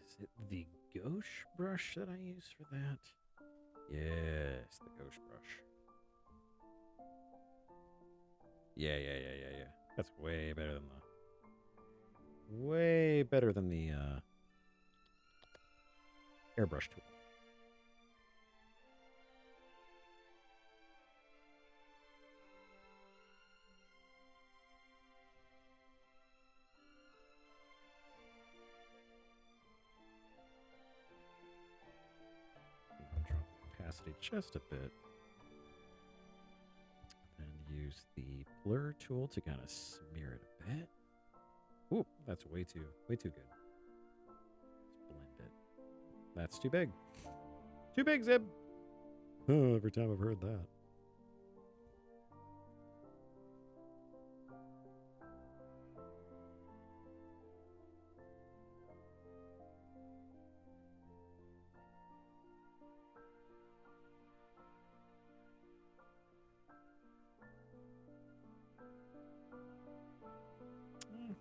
Is it the gauche brush that I use for that? Yes, the gauche brush. Yeah. That's way better than the airbrush tool. Drop the opacity just a bit. And use the blur tool to kind of smear it a bit. Ooh, that's way too good. Let's blend it. That's too big. Too big, Zib. Oh, every time I've heard that.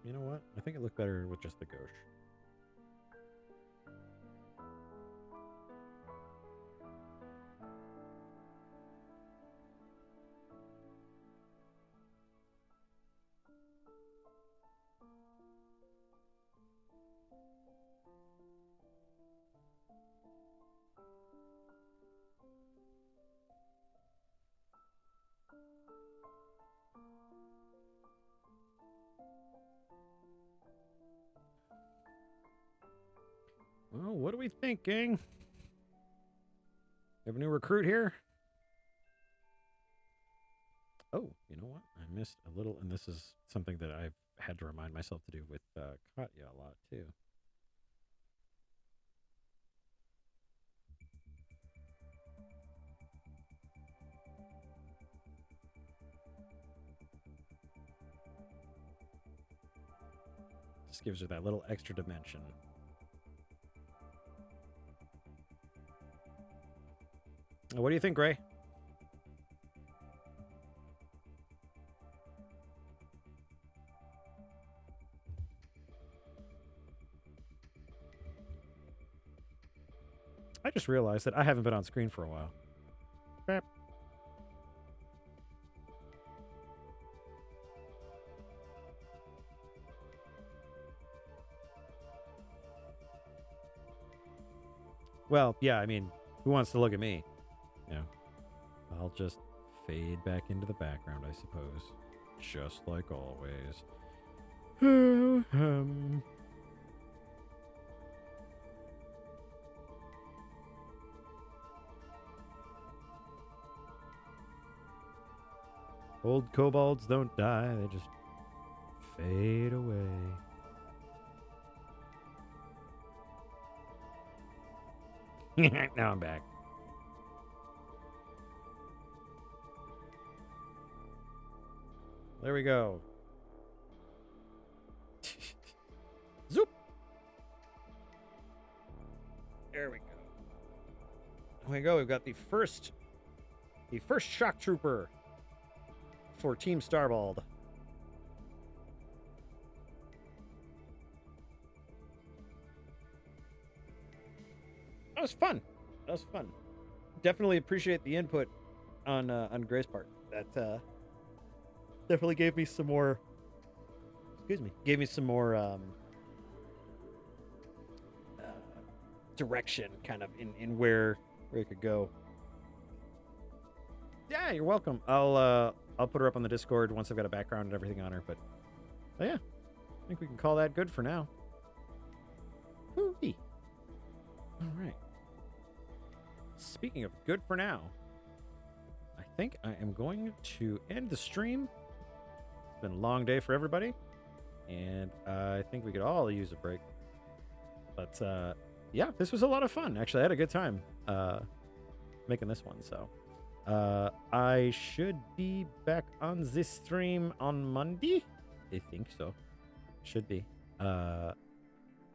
You know what? I think it looked better with just the gauche. Well, what are we thinking? We have a new recruit here. Oh, you know what? I missed a little, and this is something that I've had to remind myself to do with Katya a lot, too. Just gives her that little extra dimension. What do you think, Gray? I just realized that I haven't been on screen for a while. Bap. Well, yeah, I mean, who wants to look at me? You know, I'll just fade back into the background, I suppose. Just like always. Old kobolds don't die, they just fade away. Now I'm back. There we go. Zoop. There we go. There we go. We've got the first shock trooper for Team Starbald. That was fun. That was fun. Definitely appreciate the input on Gray's part. That definitely gave me some more. Excuse me. Gave me some more direction, kind of in where it could go. Yeah, you're welcome. I'll put her up on the Discord once I've got a background and everything on her. But yeah, I think we can call that good for now. Hoo-wee. All right. Speaking of good for now, I think I am going to end the stream. It's been a long day for everybody, and I think we could all use a break. But yeah, this was a lot of fun. Actually, I had a good time making this one. So I should be back on this stream on Monday. I think so. Should be.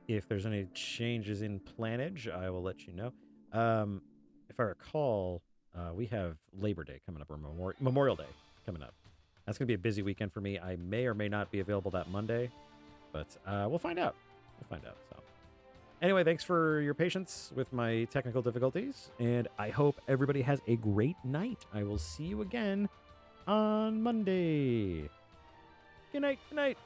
If there's any changes in planage, I will let you know. If I recall, we have Labor Day coming up, or Memorial Day coming up. That's going to be a busy weekend for me. I may or may not be available that Monday, but we'll find out. We'll find out. So, anyway, thanks for your patience with my technical difficulties, and I hope everybody has a great night. I will see you again on Monday. Good night. Good night.